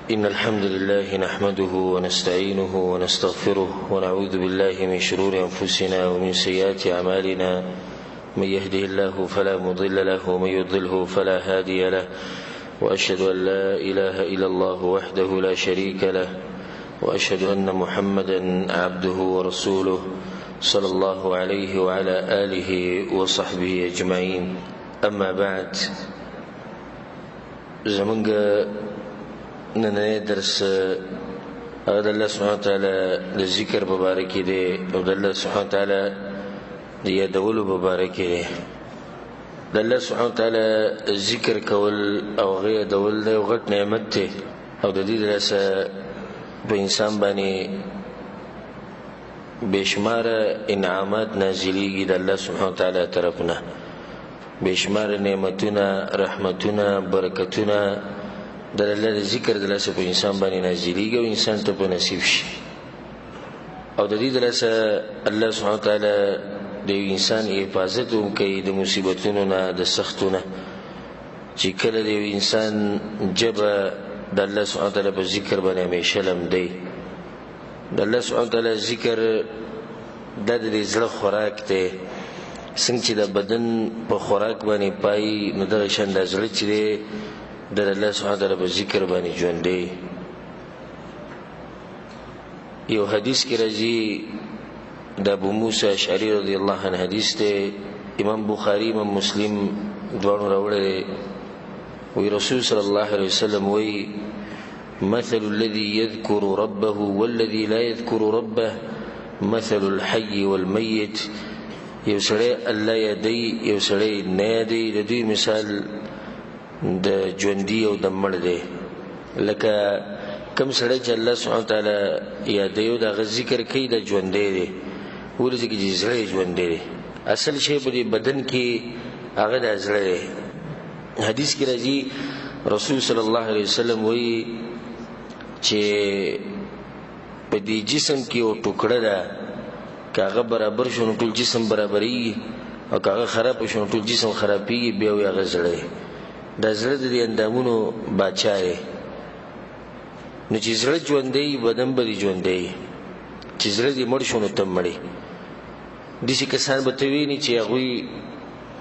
إن الحمد لله نحمده ونستعينه ونستغفره ونعوذ بالله من شرور أنفسنا ومن سيئات أعمالنا. من يهده الله فلا مضل له ومن يضلله فلا هادي له، وأشهد أن لا إله إلا الله وحده لا شريك له، وأشهد أن محمدا عبده ورسوله صلى الله عليه وعلى آله وصحبه أجمعين. أما بعد، زمانك نننی درس د الله سبحانه وتعالى د ذکر مبارک دی او د الله سبحانه وتعالى د یادولو مبارک دی. د الله سبحانه وتعالى ذکر کول او غیر یادول دی غټ نعمت دی او د دې درسه په انسان باندې بشمار انعامات نازلېږي د الله سبحانه وتعالى طرفنا، بشمار نعمتونه، رحمتونه، برکتونه د الله د ذکر د لاسه په انسان باندې نازلېږي او انسان ته په نصیب شي. او د دې د لاسه الله سبحانه وتعالی د انسان حفاظت هم کوي د مصیبتونو نه، د سختونه. چې کله د انسان جبه د الله سبحانه وتعالی په ذکر باندې همیشه لمدی. د الله سبحانه وتعالی ذکر دا د زړه خوراک دی. څنګه چې د بدن په خوراک باندې پای، نو دغه شان د زړه چې دی د الله سبحانه وتعالی په ذکر باندې ژوند دی. یو حدیث کې راځي د ابو موسی اشعری رضی الله عنه حدیث دی، امام بخاری امام مسلم دواړو راوړی. وی رسول صلی الله علیه وسلم وی مثل الذي يذكر ربه والذي لا يذكر ربه مثل الحي والميت. یو سړی الله یادی، یو سړی نه یادی، د دوی مثال د ژوندي او د مړ دی. لکه کوم سړی چې الله سبحانه وتعالی یادی او د ذکر کوي د ژوندی دی، ولې چې زړه ژوندی دی. اصل شی په بدن کې هغه د زړه دی. حدیث کې راځي رسول صلی الله علیه وسلم وایي چې په دې جسم کې یو ټوکړه ده، کاغه برابر شونه ټول جسم برابري، او کاغه خراب شونه ټول جسم خرابي. بیا وي هغه زړه. د زړه د اندامونو بادشاہ دی. نو چې زړه ژوندی بدن به ژوندی، چې زړه دې مړ شونه تم مړی. داسې کسان به ته ویني چې هغوی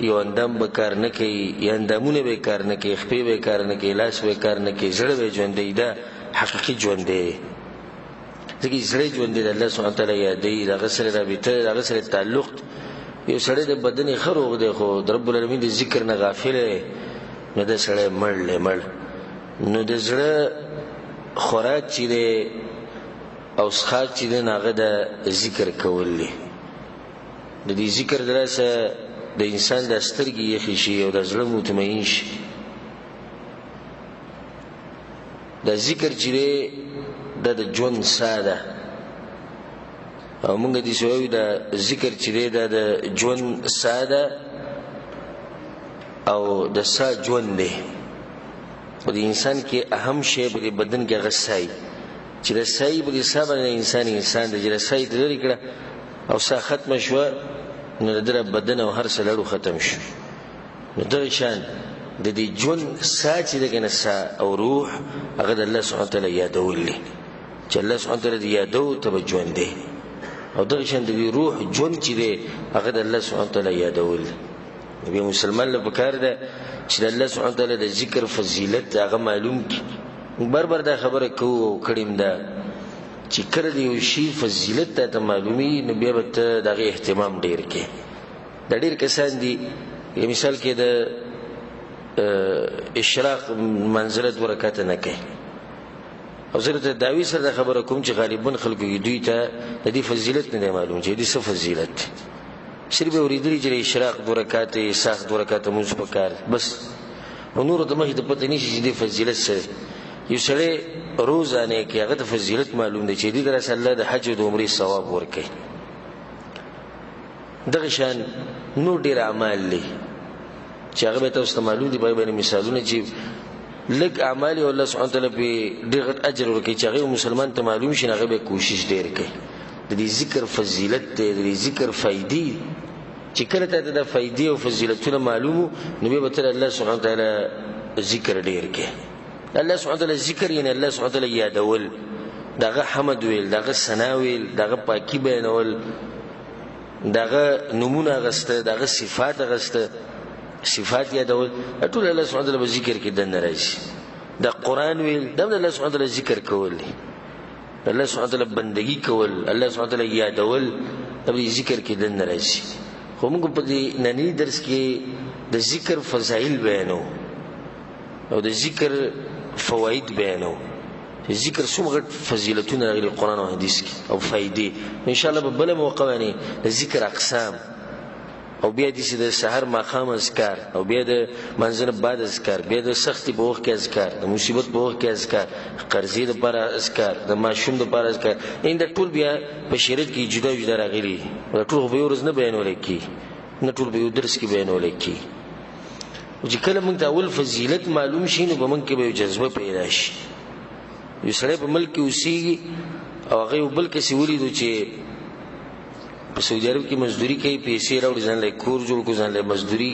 یو اندام به کار نه کوي، یا اندامونه به کار نه کوي، خپې به کار نه کوي، لاس به کار نه کوي، زړه به ژوندی. دا حقیقي ژوندی دی. ځکه زړه ژوندی د الله سبحانه وتعالی یادی، د هغه سره رابطه، د هغه سره تعلق. یو سړی د بدن یې ښه روغ دی خو د رب العالمین د ذکر نه غافل دی، نو د سړی مړ دی مړ. نو د زړه خوراک چې دی او څښاک چې دی، هغه د ذکر کول دی. د دې ذکر د لاسه د انسان د سترګې یخې شي او د زړه مطمئن شي. د ذکر چې دی دا د ژوند ساه ده. او موږ دې سوي د ذکر چې دی دا د ژوند ساه ده او د ساه ژوند دی. په دې انسان کې اهم شی په بدن کې غسای، چې د سای په حساب باندې انسان د جلسای ته لري کړه او ساه ختم شو، نو د بدن او هر څه لړو ختم شو. نو دغه شان د دې ژوند ساه چې دغه ساه او روح هغه د الله سبحانه وتعالی یادول دي، چې الله سبحانه وتعالی یادو ته ژوند دی. او دغه شان د روح ژوند چې دی هغه د الله سبحانه وتعالی یادول. نبی مسلمان له پکار ده چې د الله سبحانه وتعالی د ذکر فضیلت هغه معلوم کی. بار دا خبره کوو کړم ده چې کړه دی یو شی فضیلت ته معلومي، نو بیا به ته دغه اهتمام ډیر کې. د ډیر کسان دي مثال کې د اشراق منزله 2 رکعات نه کوي. او زه ته داوی سره خبره کوم چې غالبا خلکو دوی ته د دې فضیلت نه معلوم، چې دې څه فضیلت. صرف اوریدلی چې اشراق 2 رکعات، ساخ 2 رکعات موږ پکار بس. نور ته مخې ته پته نشي چې دې فضیلت سره. یو سره روزانه کې هغه ته فضیلت معلوم دی چې دې در الله د حج او د عمرې ثواب ورکړي. دغه شان نور ډیر اعمال دي چې هغه به تاسو ته معلوم دي. په باندې مثالونه چې لږ اعمال او الله سبحانه وتعالی په ډیر اجر ورکړي چې هغه مسلمان ته معلوم شي، هغه به کوشش ډیر کوي. د دې ذکر فضیلت دی، د دې ذکر فائدې چې کله ته د فائدې او فضیلتونو معلومو، نو به تر الله سبحانه وتعالی ذکر ډیر کې. الله سبحانه وتعالی ذکر یعنی الله سبحانه وتعالی یادول، دغه حمد ویل، دغه ثنا ویل، دغه پاکی بیانول، دغه نمونه اغسته، دغه صفات اغسته، صفات یادول، ټول الله سبحانه وتعالی په ذکر کې دننه راځي. د قرآن ویل دا الله سبحانه وتعالی ذکر کول دی، الله سبحانه وتعالی بندگی کول، الله سبحانه وتعالی یادول د ذکر کې دننه راځي. خو موږ په دې نننی درس کې د ذکر فضایل بیانو او د ذکر فواید بیانو. ذکر څومره فضیلتونه راغلي قرآن او حدیث کې او فائدې. ان شاء الله په بل موقع باندې د ذکر اقسام او بیا د سحر ماښام اذکار او بیا د منځنه بعد اذکار، بیا د سختي په وخت کې اذکار، د مصیبت په وخت کې اذکار، قرضې لپاره اذکار، د ماشوم لپاره اذکار، ان د ټول بیا په شریعت کې جدا جدا راغلي. دا ټول په یو ورځ نه بیانول کېږي، نه ټول په یو درس کې بیانول کېږي. چې کله موږ ته اول فضیلت معلوم شي نو په موږ کې به یو جذبه پیدا شي. یو سړی په ملک کې اوسېږي او هغه یو بل کسې ولیدو چې په سعودي عرب کې مزدوري کوي، پیسې راوړي، ځان له کور جوړ کړو، ځان له مزدوري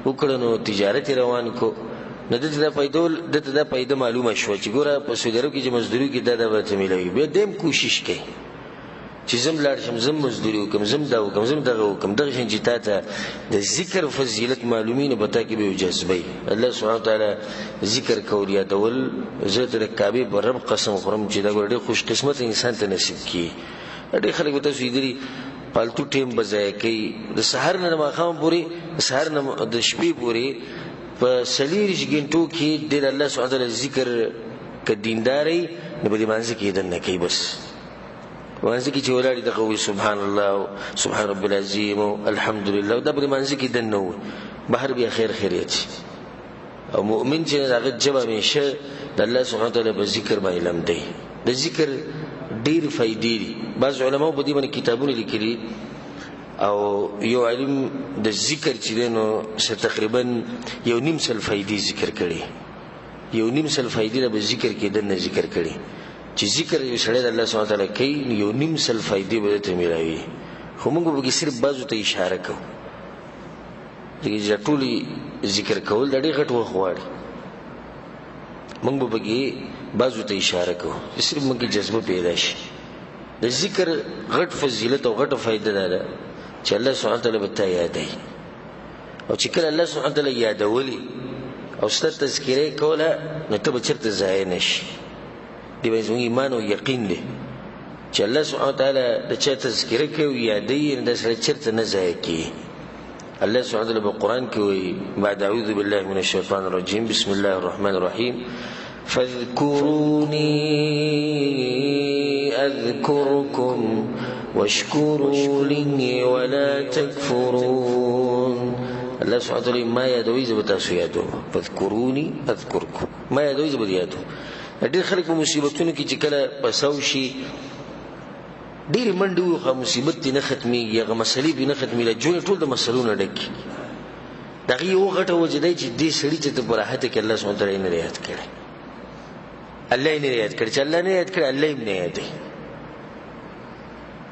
وکړه، نو تجارت یې روان کو، نو دته دا پیدا معلومه شوه چې ګوره په سعودي عرب کې چې مزدوري کې دا به ته میلاوي. بیا دیم کوشش کوي چې زم لاړ شم، زم مزدوري وکړم، زم دا وکړم، زم دغه وکړم، دغه شان چې تا ته د ذکر فضیلت معلومي نو په تا کې به یو جذبه. الله سبحانه وتعالی ذکر کول یادول، زه د کعبې په رب قسم خورم چې دا ګوره ډېر خوش قسمت انسان ته نصیب کړي. ډېر خلک به تاسو لیدلي پالتو ټیم به ضایع کوي، د سحر نه د ماښام پورې، د سحر نه د شپې پورې په 40 غنټو کې د الله سبحانه وتعالی ذکر که دینداري نو په دې مانځ کې دننه کوي. بس مانځ کې چې ولاړې دغه وایي سبحان الله، سبحان رب العظیم، الحمدلله، دا په دې مانځ کې دننه وایي، بهر بیا خیر خیریت. او مؤمن چې هغه جبه همیشه د الله سبحانه وتعالی په ذکر باندې لم دی. د ذکر ډېر فائدې دي. بعض علماء په دې باندې کتابونه لیکلي او یو علم د ذکر چې دی نو تقریبا 1.5 فائدې ذکر کړي، 1.5 فائدې به ذکر کې دننه ذکر کړي چې ذکر یو سړی د الله سبحانه وتعالی کوي 1.5 فائدې به ته میلاوي. خو موږ به صرف بعضو ته اشاره کوو، چې ټول ذکر کول د ډېر غټ وخت غواړي. موږ به بعضو ته اشاره کوو چې صرف موږ جذبه پیدا شي. د ذکر غټ فضیلت او غټه فائدہ ده چې الله سبحانه وتعالی به ته یادوي، او چې کله الله سبحانه وتعالی یادولي او ست تذکره کوله نو ته به چېرته ضایع نشي. دې باندې زموږ ایمان او یقین دی چې الله سبحانه وتعالی د چا تذکره کوي یادوي نو دا سړی چېرته نه ضایع کېږي. الله سبحانه وتعالی په قرآن کې وایي بعد اعوذ بالله من الشیطان الرجیم بسم الله الرحمن الرحیم فاذكروني أذكركم واشكروا لي ولا تكفرون. الله سبحانه وتعالى ما يدوي زبتاسو یادو، فاذكروني أذكركم، ما يدوي زبت یادو. ډېر خلک په مصیبتونو کې چې کله پساو شي ډېرې منډې وخوا مصیبت دې نه ختمېږي، هغه مسلې دې نه ختمېږي، ژوند ټول د مسلو نه ډک. د هغې یو غټه وجه دی چې دې سړي ته ته په راحته کې الله سبحانه وتعالی یې نه یاد کړی، الله یې نه یاد کړی. چې الله نه یاد کړی الله یې نه یادوي.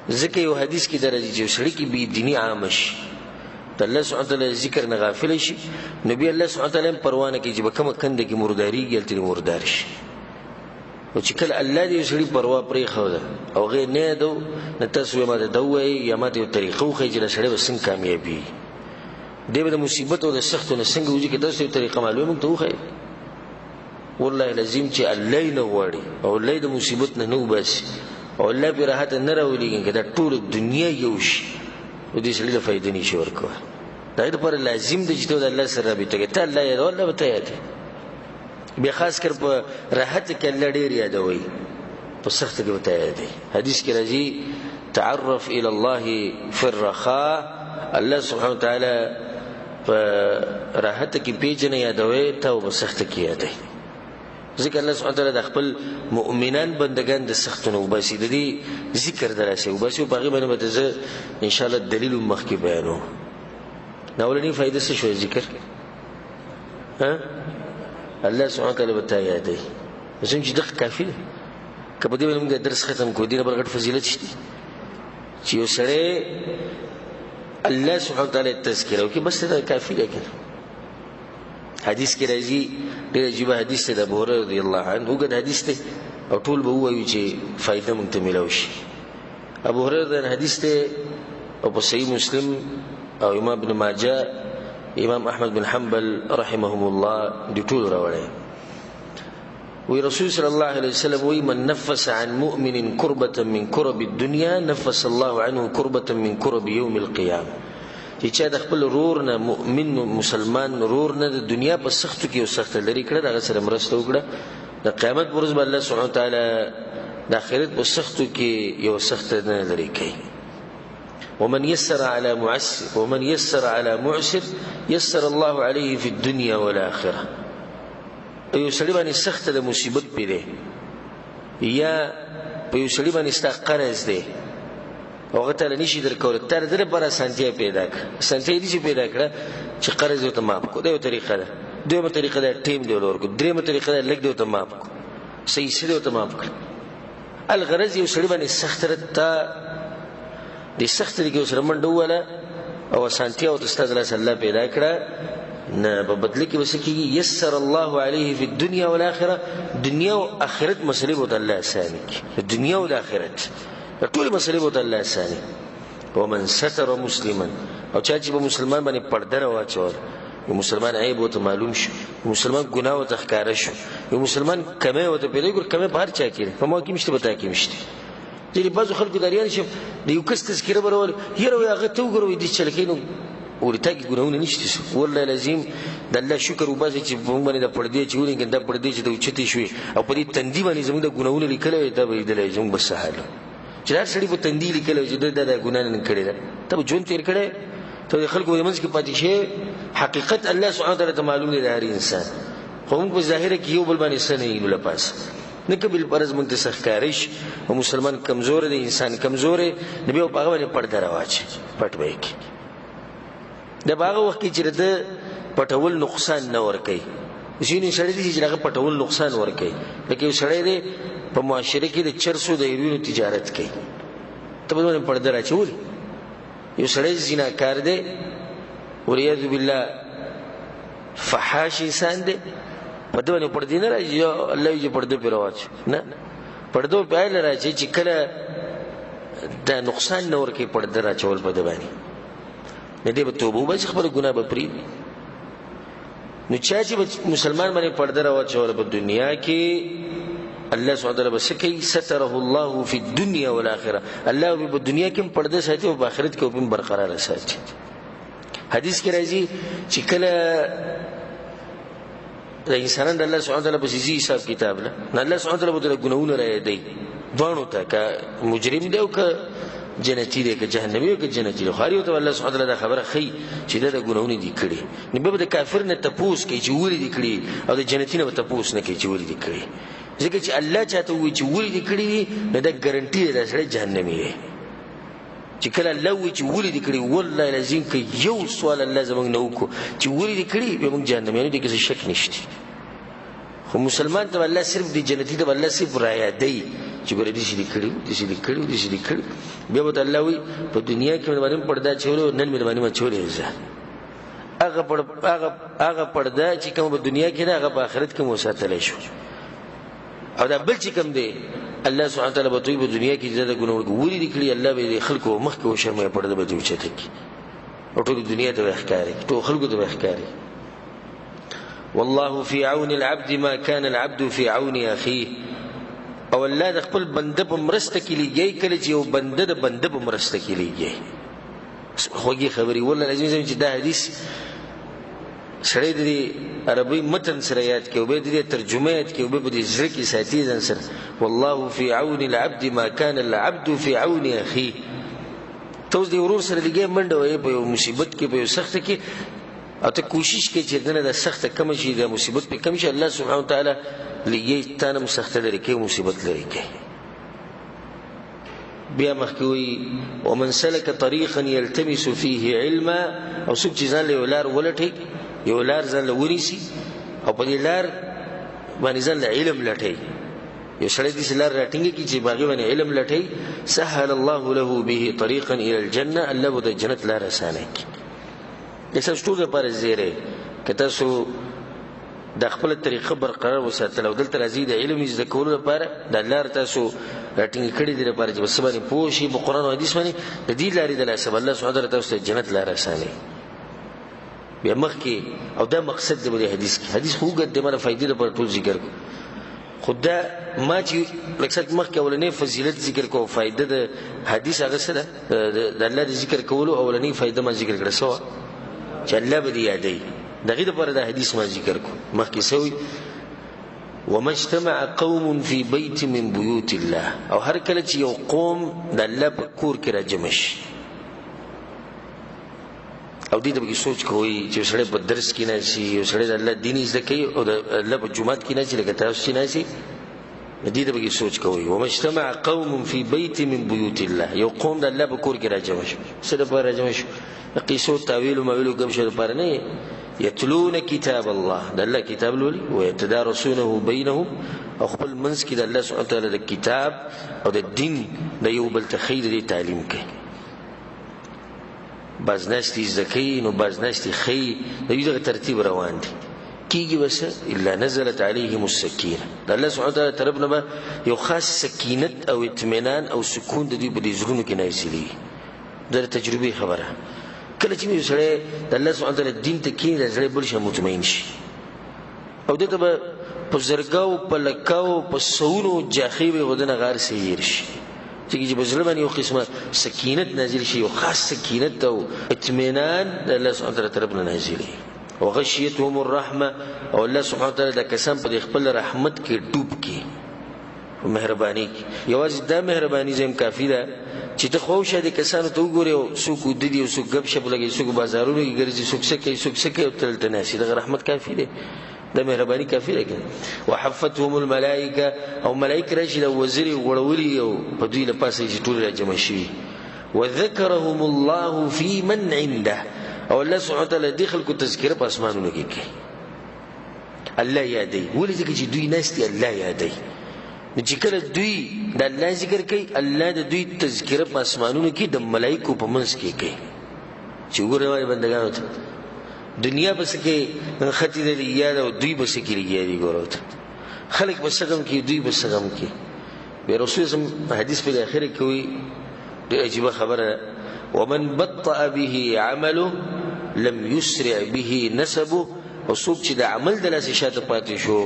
ځکه یو حدیث کې درځي چې سړی کې بې دیني عامه شي، د الله سبحانه وتعالی ذکر نه غافل شي، نو بیا الله سبحانه وتعالی پروا نه کوي چې به کومه کنده کې مردارېږي هلته دې مردار شي. او چې کله الله دې یو سړي پروا پرېښوده او هغه نه یادو نو تاسو یې ماته ده ووایئ یا ماته یو طریقه وښایي چې دا سړی به څنګه کامیابېږي. دی به د مصیبت او د سختو نه څنګه وځي، که تاسو یو طریقه معلومه موږ ته وښایئ. والله لازم چې الله یې نه غواړي او الله یې د مصیبت نه وباسي او الله پرې راحت نه راولېږي، که دا ټوله دنیا یو شي نو دې سړي له فایده نه شي ورکولی. د هغې دپاره لازم دی چې ته د الله سره رابطه کوې، ته الله یادوه الله به ته یادوي. بیا خاص کر په راحت کې الله ډېر یادوي، په سخته کې به ته یادوي. حدیث کې راځي تعرف الى الله فی الرخاء، الله سبحانه وتعالی په راحت کې پیژنه یادوي، ته په سخته کې یادوي. ځکه الله سبحانه وتعالی د خپل مؤمنان بندگان د سختو نه وباسي، د دې ذکر دراسي وباسي. او په هغې باندې به زه انشاءالله دلیل مخکې بیانوم. دا اولنۍ فایده څه شوه؟ ذکر الله سبحانه وتعالی به تا یادوي. زم چې دغه کافي ده، که په دې باندې موږ درس ختم کړو، دې نه بل غټ فضیلت شته چې یو سړی الله سبحانه وتعالی تذکره وکړي، بس دا کافي ده. کنه حدیث کې راځي ډېر عجیبه حدیث دی د ابو هريره رضی الله عنه اوږد حدیث دی او ټول به ووایو چې فایده موږ ته میلاو شي ابو هريره حدیث دی او په صحیح مسلم او امام ابن ماجه امام احمد بن حنبل رحمهم الله دي ټول راوړي وی رسول صلی الله علیه وسلم وی من نفس عن مؤمن كربة من كرب الدنيا نفس الله عنه كربة من كرب يوم القيامه چې چا د خپل رور نه مؤمن مسلمان رور نه د دنیا په سختو کې یو سخت لري کړه دغه سره مرسته وکړه د قیامت پر ورځ الله سبحانه وتعالى د آخرت په سختو کې یو سخت نه لري کوي ومن يسر على معسر يسر الله عليه في الدنيا والآخرة یو سړي باندې سخت د مصیبت پیری یا په یو سړي باندې ستا قرض دی هغه ته نشي درکول تر دې پر اسانتیا پیدا کړه اسانتیا دې چې پیدا کړه چې قرض ته معاف کو دا یو طریقه ده دویمه طریقه ده ټیم دی ورکو دریمه طریقه ده لګ دی ته معاف کو صحیح سره ته معاف کړ الغرض یو سړي باندې سخت رته دې سخت دې کې سره منډه ولا او اسانتیا او استاد الله پیدا کړه نه په بدل کې وسکیږي یسر الله علیه فی الدنيا والآخرة دنیا او آخرت مسلې بوت الله اسانه کی دنیا او آخرت ټول مسلې بوت الله اسانه ومن ستر مسلما او چې په مسلمان باندې پرده راوچور یو مسلمان عیب وته معلوم شو یو مسلمان ګناه وته ښکارا شو یو مسلمان کمه وته پیدا ګور کمه بهر چا کړي په مو کې مشته بتا کې مشته چې بعضو خلکو دریان شي د یو کس تذکره برول یره هغه ته وګورئ د چلکینو ورته کې ګناونه نشته والله لازم د الله شکر وباسي چې موږ باندې د پردې چې ولې دا پردې چې د اوچتي شوي او په دې تندي باندې زموږ د ګناونه لیکل دا به د لازم بس حاله چې هر سړي په تندي لیکل چې دا ګناه نه کړی دا ته ژوند تیر کړي ته خلکو د منځ کې پاتې شي حقیقت الله سبحانه وتعالى ته معلوم دی د هر انسان خو موږ په ظاهر کې یو بل باندې سنې نه لپاس نه قبل پرز موږ ته سخکارش او مسلمان کمزور دی انسان کمزور دی نبی په هغه باندې پرده راواچي پټ وای کی د باغه وخت کې چې د پټول نقصان نه ور کوي ځینې سړی دي چې هغه پټول نقصان ور کوي لکه یو سړی دی په معاشره کې د چرسو د ایرونو تجارت کوي ته په باندې پرده راچول یو سړی زیناکار دی وریاذ بالله فحاش انسان دی په دې باندې پردې نه راځي الله یې پرده پیرواچ نه پردو پایل راځي چې کله د نقصان نه ور کوي پرده راچول په دې باندې نه دی به توبه وباسي خپل ګناه به پرې نو چې مسلمان باندې پرده راوچول په دنیا کې الله سبحانه وتعالى بسکی ستره الله فی الدنيا والآخرة الله په دنیا کې پرده ساتي او په آخرت کې هم برقرار ساتي حدیث کې راځي چې کله د انسانان د الله سبحانه وتعالى په سيزي حساب کتاب نه الله سبحانه وتعالى به د ګناہوں را دی دوانو ته کا مجرم دی او کا جنتی دی که جهنمی دی که جنتی دی خو ته الله سبحانه وتعالى دا خبره خي چې دا ګناونه دي کړي نو به د کافر نه تپوس کوي چې ولې دي کړي او د جنتی نه تپوس نه کوي چې ولې دي کړي ځکه چې الله چاته وایي چې ولې دي کړي نو دا ګارانټي ده چې جهنمی دی چې کله الله وایي چې ولې دي کړي والله لازم کې یو سوال الله زمونږ نه وکړو چې ولې دي کړي به موږ جهنمی نه دي کې شک نشته خو مسلمان ته الله صرف دی جنتی ته الله صرف رایا دی چې ګورې دي چې کړي دي چې کړي بیا به الله وي په دنیا کې باندې پردا چولو نن مې باندې ما چولې زه هغه پردا چې کوم په دنیا کې نه هغه په آخرت کې مو ساتلې شو او دا بل چې کوم دی الله سبحانه وتعالى په دنیا کې زړه ګناونه ولې دي کړي الله به خلکو مخ کې وشرمه پردا به چته کی او ټول دنیا ته ښکاری ټول خلکو ته ښکاری والله في عون العبد ما كان العبد في عون اخيه او الله د خپل بنده په مرسته کې لګي کله چې یو بنده د بنده په مرسته کې لګي خوږی خبري والله لازم چې دا حدیث سره د عربي متن سره یاد کې او به د ترجمه یاد کې او به د ذکر کې ساتي ځان سره والله في عون العبد ما كان العبد في عون اخيه توس دی ورور سره لګي منډه وي په مصیبت کې په سخت کې او ته کوشش کې چې دنه د سخت کم شي د مصیبت په کم شي الله سبحانه وتعالى لګي تانم سخت لري کې مصیبت لري کې بیا مخکوي ومن سلك طريقا يلتمس فيه علما او څوک چې ځان له ولار ولټي یو لار ځان له وريسي او په دې لار باندې ځان له علم لټي یو سړی دې لار راټینګي چې باغی باندې علم لټي سهل الله له به طريقا الى الجنه الله به د جنت لار اسانه کی دغه ټول لپاره زیره کته سو د خپل طریقه برقرار وساتل او دلته راځي د علم زده کولو لپاره د الله تاسو راټینګ کړی دی لپاره چې بس باندې پوه شي په قرآن او حدیث باندې د دې لارې د لاسه الله سبحانه وتعالی تاسو ته جنت لار اسانه بیا مخکې او دا مقصد دی د حدیث کې حدیث خو ګد مله فائدې لپاره ټول ذکر خدا ما چې مقصد مخکې اولنې فضیلت ذکر کو فائدہ د حدیث هغه سره د الله د ذکر کولو اولنې فائدہ ما ذکر کړه سو چې الله به یادې دغه لپاره د حدیث ما ذکر کو مخکې سوی وما اجتمع قوم في بيت من بيوت الله او هر کله چې یو قوم د الله په کور کې راجمع شي او دې ته به سوچ کوی چې سړی په درس کې نه شي او سړی د الله دین زده کوي او د الله په جمعات کې نه شي لکه تاسو نه شي دې ته به سوچ کوی وما اجتمع قوم في بيت من بيوت الله یو قوم د الله په کور کې راجمع شي سره په راجمع شي قیسو تعویل او مویل کوم شي لپاره نه یتلون کتاب الله د الله کتاب لولي ويتدارسونه بينهم او خپل منځ کې د الله سبحانه وتعالی د کتاب او د دین د یو بل تخیر دی تعلیم کوي بازناشتي زکی نو بازناشتي خی د یوه ترتیب روان دي کیږي وسه الا نزلت عليهم السکینه د الله سبحانه وتعالی طرفنا به یو خاص سکینت او اطمینان او سکون د دې په زړونو کې نازلي د تجربه خبره کله چې یو سړی د الله سبحانه وتعالی دین ته کې د زړه بل شي مطمئن شي او دته به په زرګاو په لکاو په سونو جاخي به ودنه غار سیر شي چې بزړه باندې یو قسمه سکینت نازل شي او خاص سکینت او اطمینان د الله سبحانه وتعالی طرفنا نازلي وغشيتهم الرحمه او الله سبحانه وتعالی د قسم په خپل رحمت کې ډوب کې مهرباني یوازې د مهرباني زم کافی ده چې ته خوښه دي کسانو ته وګوري او څوک د دې او څوک غب شپ لګي څوک بازارونو کې ګرځي څوک سکه او تل تناسي د رحمت کافی ده د مهرباني کافی ده وحفتهم الملائکه او ملائکه راشي د وزیر غړولي او په دوی له پاسه چې ټول راجمع شي وذكرهم الله في من عنده او الله سبحانه وتعالى دخل کو تذکر په اسمانونو کې کوي الله یادې ولې چې دوی ناستي الله یادې چې کله دوی د الله ذکر کوي الله د دوی تذکر په اسمانونو کې د ملائکو په منځ کې کوي چې ګورې بندگانو ته دنیا بس کې خطی د یاد او دوی بس کې لري ګوروت خلق بس غم کې دوی بس غم کې به رسول الله حدیث په اخر کې وي د عجیب خبره ومن بطأ به عمله لم يسرع به نسبه او څوک چې د عمل د لاس شاته پاتې شو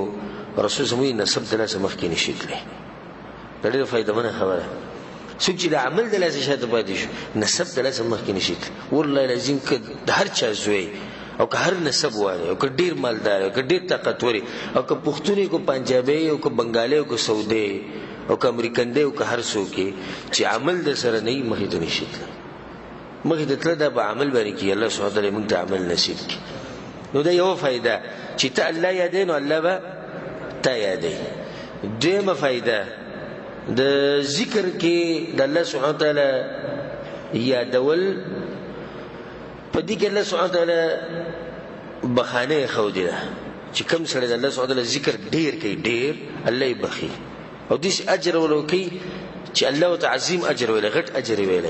رسول الله نسب د لاس مخکې نشي تللی دا ډېره فائدمنه خبره څوک چې د عمل د لاس شاته پاتې شو نسب د لاس مخکې نشي تللی والله لازم ک هر چا زوی او که هر نسب واره او که ډیر مالدار او که ډیر طاقتور او که پښتوني کو پنجابي او که بنگالي او که سعودي او که امریکن دی او که هر څوک چې عمل د سره نه مخې ته نشي مخې ته تل دا به عمل باندې کې الله سبحانه وتعالی موږ ته عمل نصیب کړي نو دا یو فائدہ چې ته الله یادې نو الله به تا یادې دیمه فائدہ د ذکر کې د الله سبحانه وتعالی یادول په دې کې الله سبحانه وتعالی بخانه خو دي چې کوم سره د الله سبحانه وتعالی ذکر ډیر کوي ډیر الله یې بخي او دې اجر ولوکي چې الله تعظیم اجر ویل غټ اجر ویل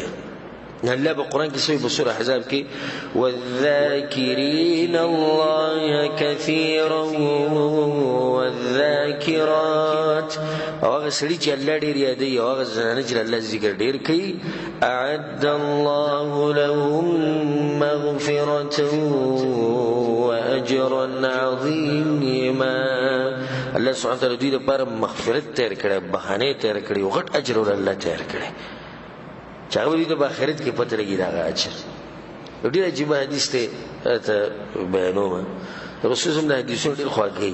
الله بالقرآن کې سوي بسورة احزاب کې والذاكرين الله كثيرا والذاكرات او سړي چې الله ډېر یادوي او هغه ځان چې الله ذکر ډېر کوي اعد الله لهم مغفرة واجرا عظيما الله سبحانه وتعالى دوی لپاره مغفرت تیار کړي بهانه تیار کړي او غټ اجر ور الله تیار کړي چاوی د آخرت کې پته لګی دا اجر ډیر عجیب حدیث ته بیانوم رسول الله حدیثونه ډیر خواږي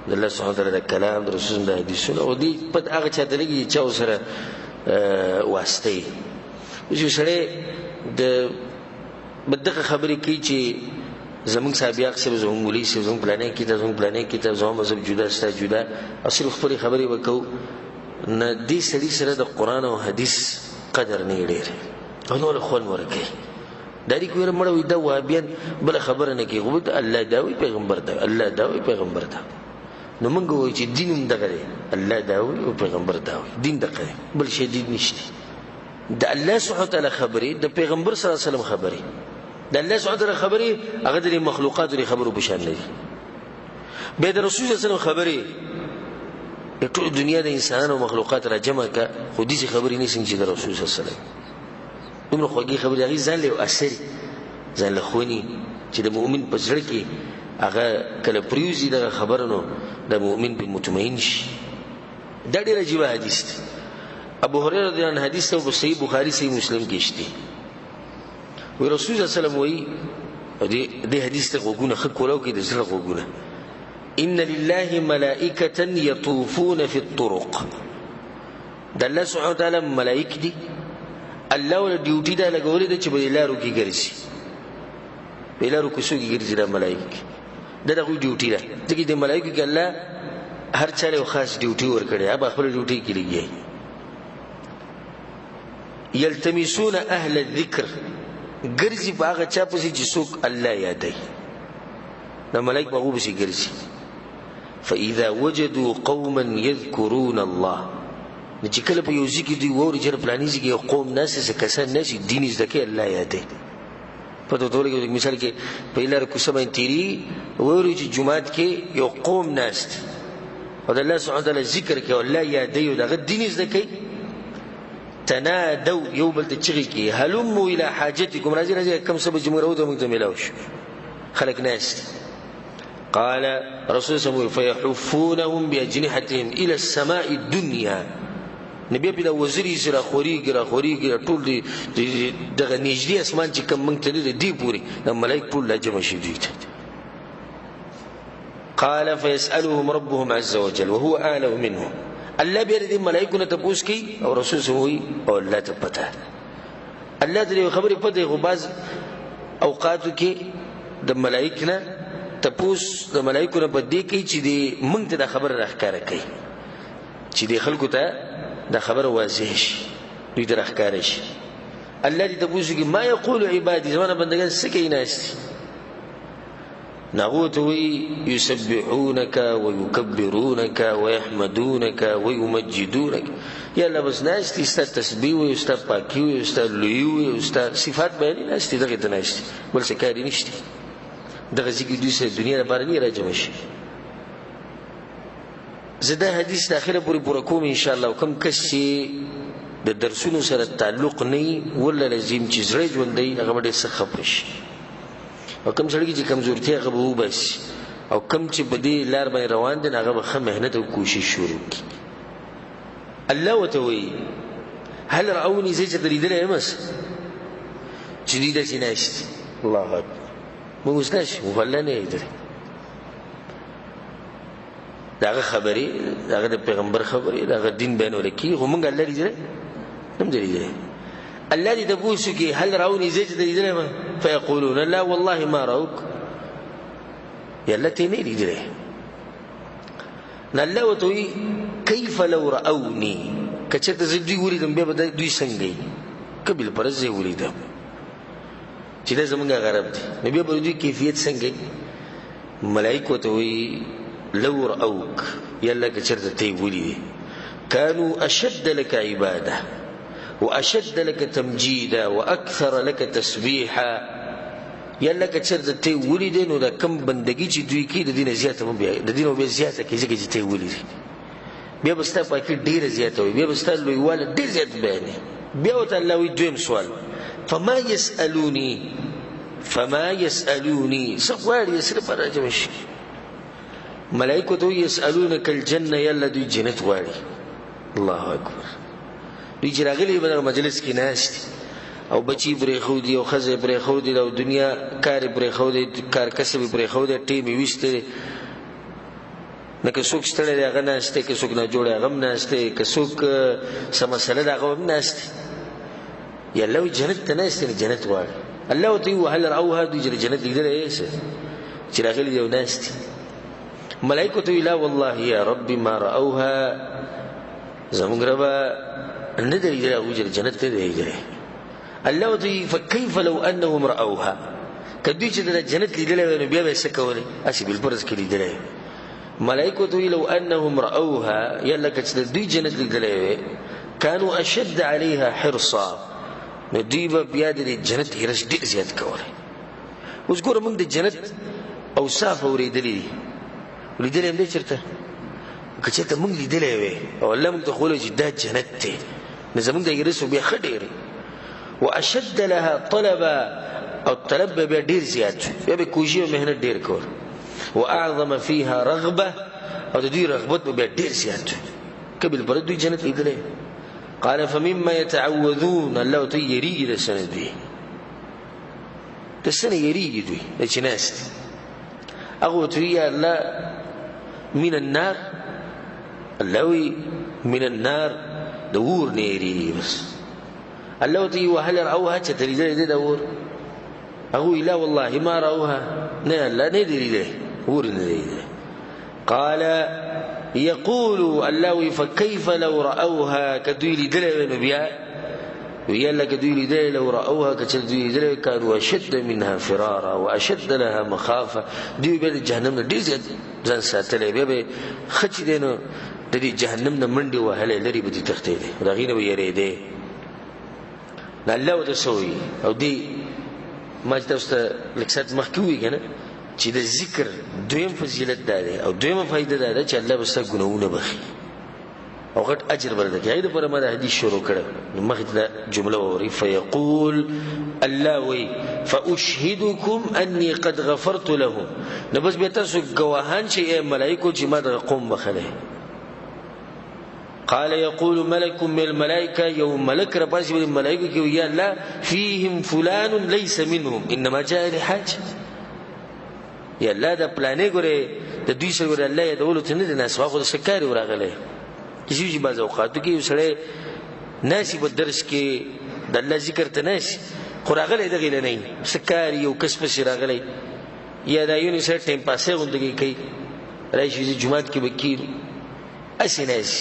د الله سبحانه وتعالی د کلام د رسول الله حدیثونه او دی پته هغه چاته لګی چې سره واسطه چې سره د بدغه خبرې کوي چې زمون صاحبياق سره زمون مولوی سره زمون پلانې کې ته زمون پلانې کې ته زمون مذهب جدا ستا جدا اصل خپل خبرې وکاو نه دې سړي سره د قران او حدیث قدر نه ډیر او نور خون ورکه داری کوي مړ وي دا وابین بل خبره نه کوي غوډ الله داوي پیغمبر دا الله داوي پیغمبر دا نو موږ وایو چې دین هم دغه دی الله داوي او پیغمبر داوي دین دغه بل شي دین نشته د الله سبحانه وتعالى خبري د پیغمبر صلی الله علیه وسلم خبري د الله سبحانه وتعالى خبري هغه د مخلوقات لري خبرو بشان نه بیا د رسول صلی الله علیه وسلم خبرې د ټول دنیا د انسانانو او مخلوقات را جمع کا، خو دې خبرې نشي چې د رسول صلی الله علیه وسلم دومره خوږې خبرې هغه ځان له اثر ځان له خوني چې د مؤمن په زړه کې هغه کله پریوزي د خبرونو د مؤمن په مطمئن شي. دا ډېر عجیب حدیث دی. ابو هريره رضی الله عنه حدیث ته په صحیح بخاری صحیح مسلم کې شته. وی رسول الله صلی الله علیه وسلم وی دې حدیث ته وګونه خکولو کې د زړه وګونه ان لله ملائکه یطوفون فی الطرق. د الله سبحانه وتعالی ملائک دي، الله ول ډیوټي دا لګولې ده چې په لارو کې ګرځي، په لارو کې څوک ګرځي د ملائک دغه ډیوټي ده. ځکه د ملائکه کې الله هر چا له خاص ډیوټي ورکړي، هغه خپل ډیوټي کې لګي. یلتمسون اهل الذکر، ګرځي په هغه چا پسې چې څوک الله یادوي، د ملائک په غوبه شي ګرځي. فاذا وجدوا قوما يذكرون الله، چې کله په یو ځکه دی ووري چې پلاني ځکه یو قوم ناس څه کسان ناس دین زده کې الله یادوي. په تو ټول کې مثال کې په لار کوڅه باندې تیری ووري چې جمعات کې یو قوم ناس او د الله سبحانه وتعالى ذکر کې الله یادوي او دغه دین زده کوي. تنادوا یو بل ته چغې کې هلموا الى حاجتكم، راځي کم سبب جمهور او موږ ته ملاوش خلق ناس. قال رسول صلى الله عليه وسلم فيحفونهم باجنحتهم الى السماء الدنيا. نبی بلا وزیری سره خوريږي ټول دي دغه نږدې اسمان چې کوم مونږ ته دی پوری د ملائک ټول لجمع شي دي. قال فيسألهم ربهم عز وجل وهو أعلم منهم. الله بيرد ملائکونه تپوس کی او رسول سوئی او الله ته پته، الله دې خبرې پته غو باز اوقاتو کې د ملائکونه تپوس د ملائکونه په دې کې چې دې مونږ ته د خبر راخکاره کوي، چې دې خلکو ته د خبر واضح شي، دوی ته راخکاره شي. الله دې تپوس کی ما یقول عبادي، زمانه بندگان څه کوي ناشتي. نغوت يسبحونك ويكبرونك ويحمدونك ويمجدونك. يلا بس ناشتي استا تسبيح ويستا پاکي ويستا لوي ويستا صفات بیان ناشتي دغه تناشتي بل څه کاری نشته. دغه ځکه دوی سره دنیا لپاره نه راځم شي. زدا حدیث داخله پوری کوم ان شاء الله. کوم کس چې د درسونو سره تعلق نه ولا لازم چې زړه ژوندۍ هغه ډېر څه خبر شي، او کوم سړی چې کمزورتي هغه به وباسي، او کوم چې په دې لار باندې روان دي هغه به ښه مهنت او کوشش شروع کړي. الله وتوي هل رأوني زي چې دلیدل یمس چې دې د سیناشت الله اکبر موږ استاش مفلنه دې داغه خبري داغه د پیغمبر خبري داغه دین بیانول کی هم الله دې نم دې الله دې تبوسو کی هل رأوني زي چې دلیدل فيقولون لا والله ما رأوك يلا تيني دې الله وتوي كيف لو رأوني کچته زدي ولیدم به دوی څنګه قبل پرځه ولیدم چې دا زمونږ غرب دي نبی په دې کیفیت څنګه ملائکه ته وی لو رأوك يلا کچته تی ولید كانوا اشد لك عباده واشد لك تمجيدا واكثر لك تسبيحا. يلا کچته تی ولید نو دا کم بندگی چې دوی کې د دین زیاته مو بیا د دین او بیا زیاته کې چې تی ولید بیا بستا پاکي ډیر زیاته وي، بیا بستا لویواله ډیر زیات بیانې. بیا وته الله وی دویم سوال فما يسألوني سوال يسر فرجم شي. ملائکه تو يسألونك الجنه يلا دوی جنت غواړي. الله اکبر. دوی چې راغلي په مجلس کې ناشتي او بچي برې خو دي او خزه برې خو دي او دنیا کار برې خو دي کار کسب برې خو دي ټیمي وشته نه که څوک ستړی هغه ناشته که څوک نه جوړه هغه ناشته که څوک سم مسله دا هغه ناشته. یا لو جنت ته ناشته جنت غواړي. الله تعالی وهل راوها دوی جنت لیدل یې چې راغلي دی ناشته. ملائکه ته لا والله یا رب ما راوها زموږ ربا نه دی لیدل او جنت ته دی لیدل. الله تعالی فكيف لو انهم راوها کدی چې د جنت لیدل نو بیا به څه کوله اسی بل پرز کې لیدل. ملائکه ته لو انهم راوها يلا کچ دوی جنت لیدلې كانوا اشد عليها حرصا نو دوی بیا د جنت هرڅ ډیر زیات کوله. اوس ګوره موږ د جنت اوصاف اوریدلې لیدلی هم دی چېرته که چېرته موږ لیدلی وی او الله موږ ته ښوولی چې دا جنت دی نو زموږ د هغې رسو بیا ښه ډېر واشد لها طلبا او طلب به بیا ډېر زیات شو بیا به کوشي او محنت ډېر کول واعظم فيها رغبه او د دوی رغبت به بیا ډېر زیات شو که بالفرض دوی جنت لیدلی قال فمما يتعوذون الله ته یریږي د څه نه دوی د څه نه یریږي دوی د چې ناست هغه ورته وایي یا الله من النار الله وایي من النار د اور نه یریږي بس الله ورته وایي وهل رأوها چې ته لیدلی دی د اور هغه وایي لا والله ما رأوها نه الله نه دی لیدلی اور نه دی لیدلی قال يقول الله فكيف لو رأوها كدوي لدلي نبيا ويلا كدوي لدلي لو رأوها كدوي لدلي كانوا أشد منها فرارا وأشد لها مخافة دي بيد جهنم دي زان ساتلي بيبي خچ دينو دي جهنم منډي وهله لري بدي تختيدي راغينه ويريدي الله وتسوي او دي ما تاسو لکسات مخکوي کنه چې د ذکر دویم فضیلت ده او دویمه فائدہ ده چې الله بس ګناونه بخي او غټ اجر ورته کوي د پر مده حدیث شروع کړه مخکې دا جمله ووري فيقول الله وي فاشهدكم اني قد غفرت لهم نو بس به تاسو ګواهان شي ملائکه چې ما د قوم بخله قال يقول ملك من الملائكه يوم ملك رباش من الملائكه يا الله فيهم فلان ليس منهم انما جاء لحاجه یا الله دا پلانې ګوره د دوی سره ګوره الله یې دولت نه دي ناس واخو د سکاري ورغله کسی چې بعض اوقاتو کې سره ناسي په درس کې د الله ذکر ته ناسي خو راغله دغه نه سکاري یو کس په راغله یا دا یو نه سره ټیم پاسه غوندګي کوي راشي جمعات کې وکیل اسیناس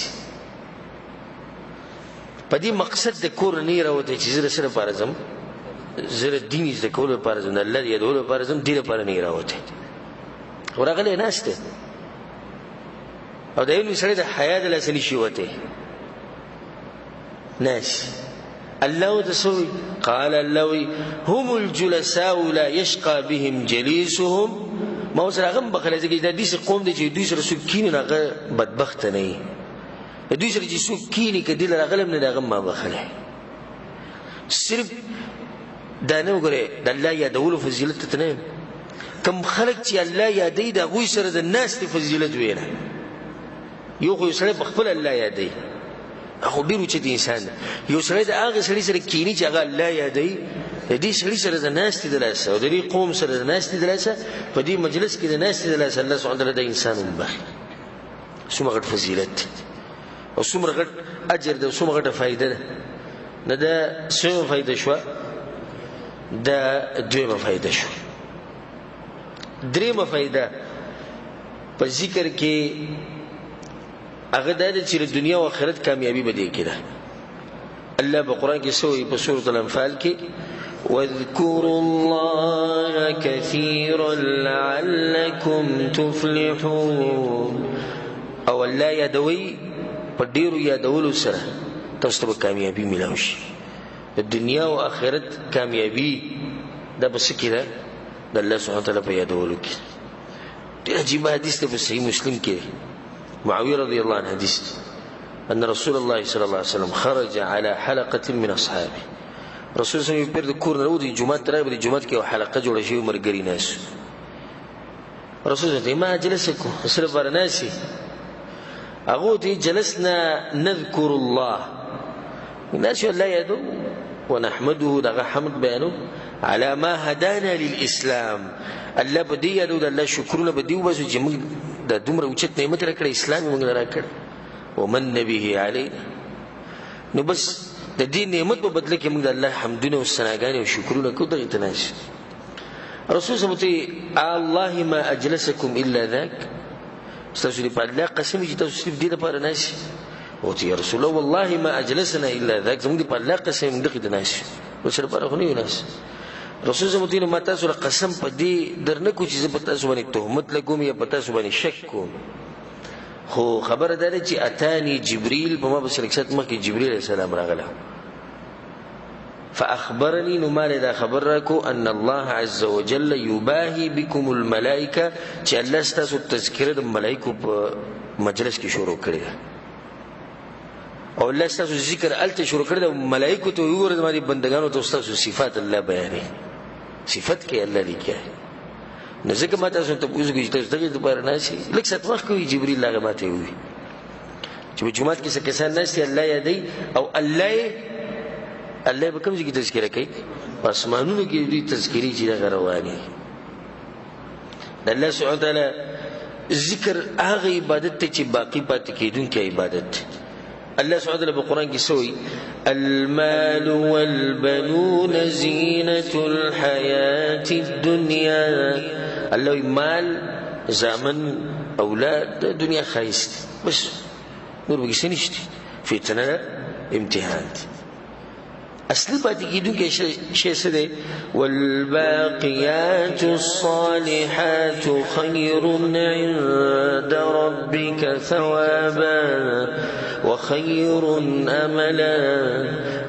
په دې مقصد د کور نه راوته چې زره سره پارزم زره دین زده کول پارزم الله دې دول پارزم دې لپاره نه راوته ورغله ناشته او دایو سره د حیا د لاسنی شوته ناش الله تسوي قال الله هم الجلساء لا يشقى بهم جليسهم ما سره غم بخله چې د دې قوم د چې دوی سره سکین نه بدبخت نه دوی سره چې سکین کې دل راغلم نه غم ما بخله صرف دا نه وګوره د الله یادولو فضیلت ته نه کم خلق چې الله یادې د غوي سره د ناس ته فضیلت ویره یو خو سره بخپل الله یادې خو ډیرو چې انسان یو سره د هغه سړي سره کینی چې هغه الله یادې د دې سړي سره د ناس ته دلاسه او د دې قوم سره د ناس ته دلاسه په دې مجلس کې د ناس ته دلاسه الله سبحانه وتعالى د انسان مبخ څومره فضیلت او څومره غټ اجر ده څومره غټه فائدہ ده نه ده څومره فائدہ شو دا دویمه فائدہ شو دریمه فائدہ په ذکر کې هغه د چې د دنیا او آخرت کامیابی بده کړه الله په قران کې سوې په سورۃ الانفال کې واذكروا الله كثيرا لعلكم تفلحون او الله یادوي په ډیرو یادولو سره تاسو ته کامیابی ملوي شي د دنیا او آخرت کامیابی دا بس کړه د الله سبحانه وتعالى په یادولو کې ډیر عجیب حدیث ته په صحیح مسلم کې معاویه رضی الله عنه حدیث ان رسول الله صلی الله علیه وسلم خرج على حلقه من اصحابه رسول صلی الله علیه وسلم په کور نه ودی جمعه تر په جمعه کې حلقه جوړه شوی مرګري ناس رسول الله ما جلسكم سره بر ناسي هغه دي جلسنا نذكر الله الناس لا يدو ونحمده دغه حمد بیانو على ما هدانا للاسلام الله بدی یادو الله شکرونه بدی وبس چې موږ د دومره اوچت نعمت راکړ اسلام موږ راکړ ومن نبيه علينا نو بس د دې نعمت په بدله کې موږ د الله حمدونه او ثناګانې او شکرونه کوو دغه تناش رسول صلی الله علیه وسلم الله ما اجلسكم الا ذاك استغفر په الله قسم چې تاسو دې لپاره ناشي او ته رسول الله والله ما اجلسنا الا ذاك زموږ په الله قسم دغه تناش وسره پر خو نه وناس رسول صلی الله علیه وسلم ما تاسو قسم په دې درنه کو چې په تاسو باندې تهمت لګوم یا په تاسو باندې شک کوم خو خبر ده چې اتانی جبريل په ما بس رکشت مکه جبريل السلام راغله فاخبرني نو مال دا خبر راکو ان الله عز وجل يباهي بكم الملائکه چې الله ستاسو تذکره د ملائکو په مجلس کې شروع کړی او الله ستاسو ذکر الته شروع کړی د ملائکو ته وګوره د باندې بندگانو ته ستاسو صفات الله بیانې صفات کې الله لیکه نو ځکه ماته څه ته پوښتنه کوي چې دغه د بار نه شي لکه څه وخت کوي جبريل هغه ماته وي چې په جمعات کې څه کسان نشي الله یادي او الله به کوم ځای کې تذکرہ کوي اسمانونو کې دې تذکری چې دا رواني د الله سبحانه وتعالى ذکر هغه عبادت ته چې باقی پاتې کیدونکې عبادت الله سبحانه وتعالى بالقرآن کې سوی المال والبنون زینة الحیاة الدنیا الله مال زامن اولاد دنیا خایست بس نور بگی سنشتی فتنه امتحان اصلی پاتی کیدون که شیء سده والباقیات الصالحات خیر عند ربك ثوابا وخیر املا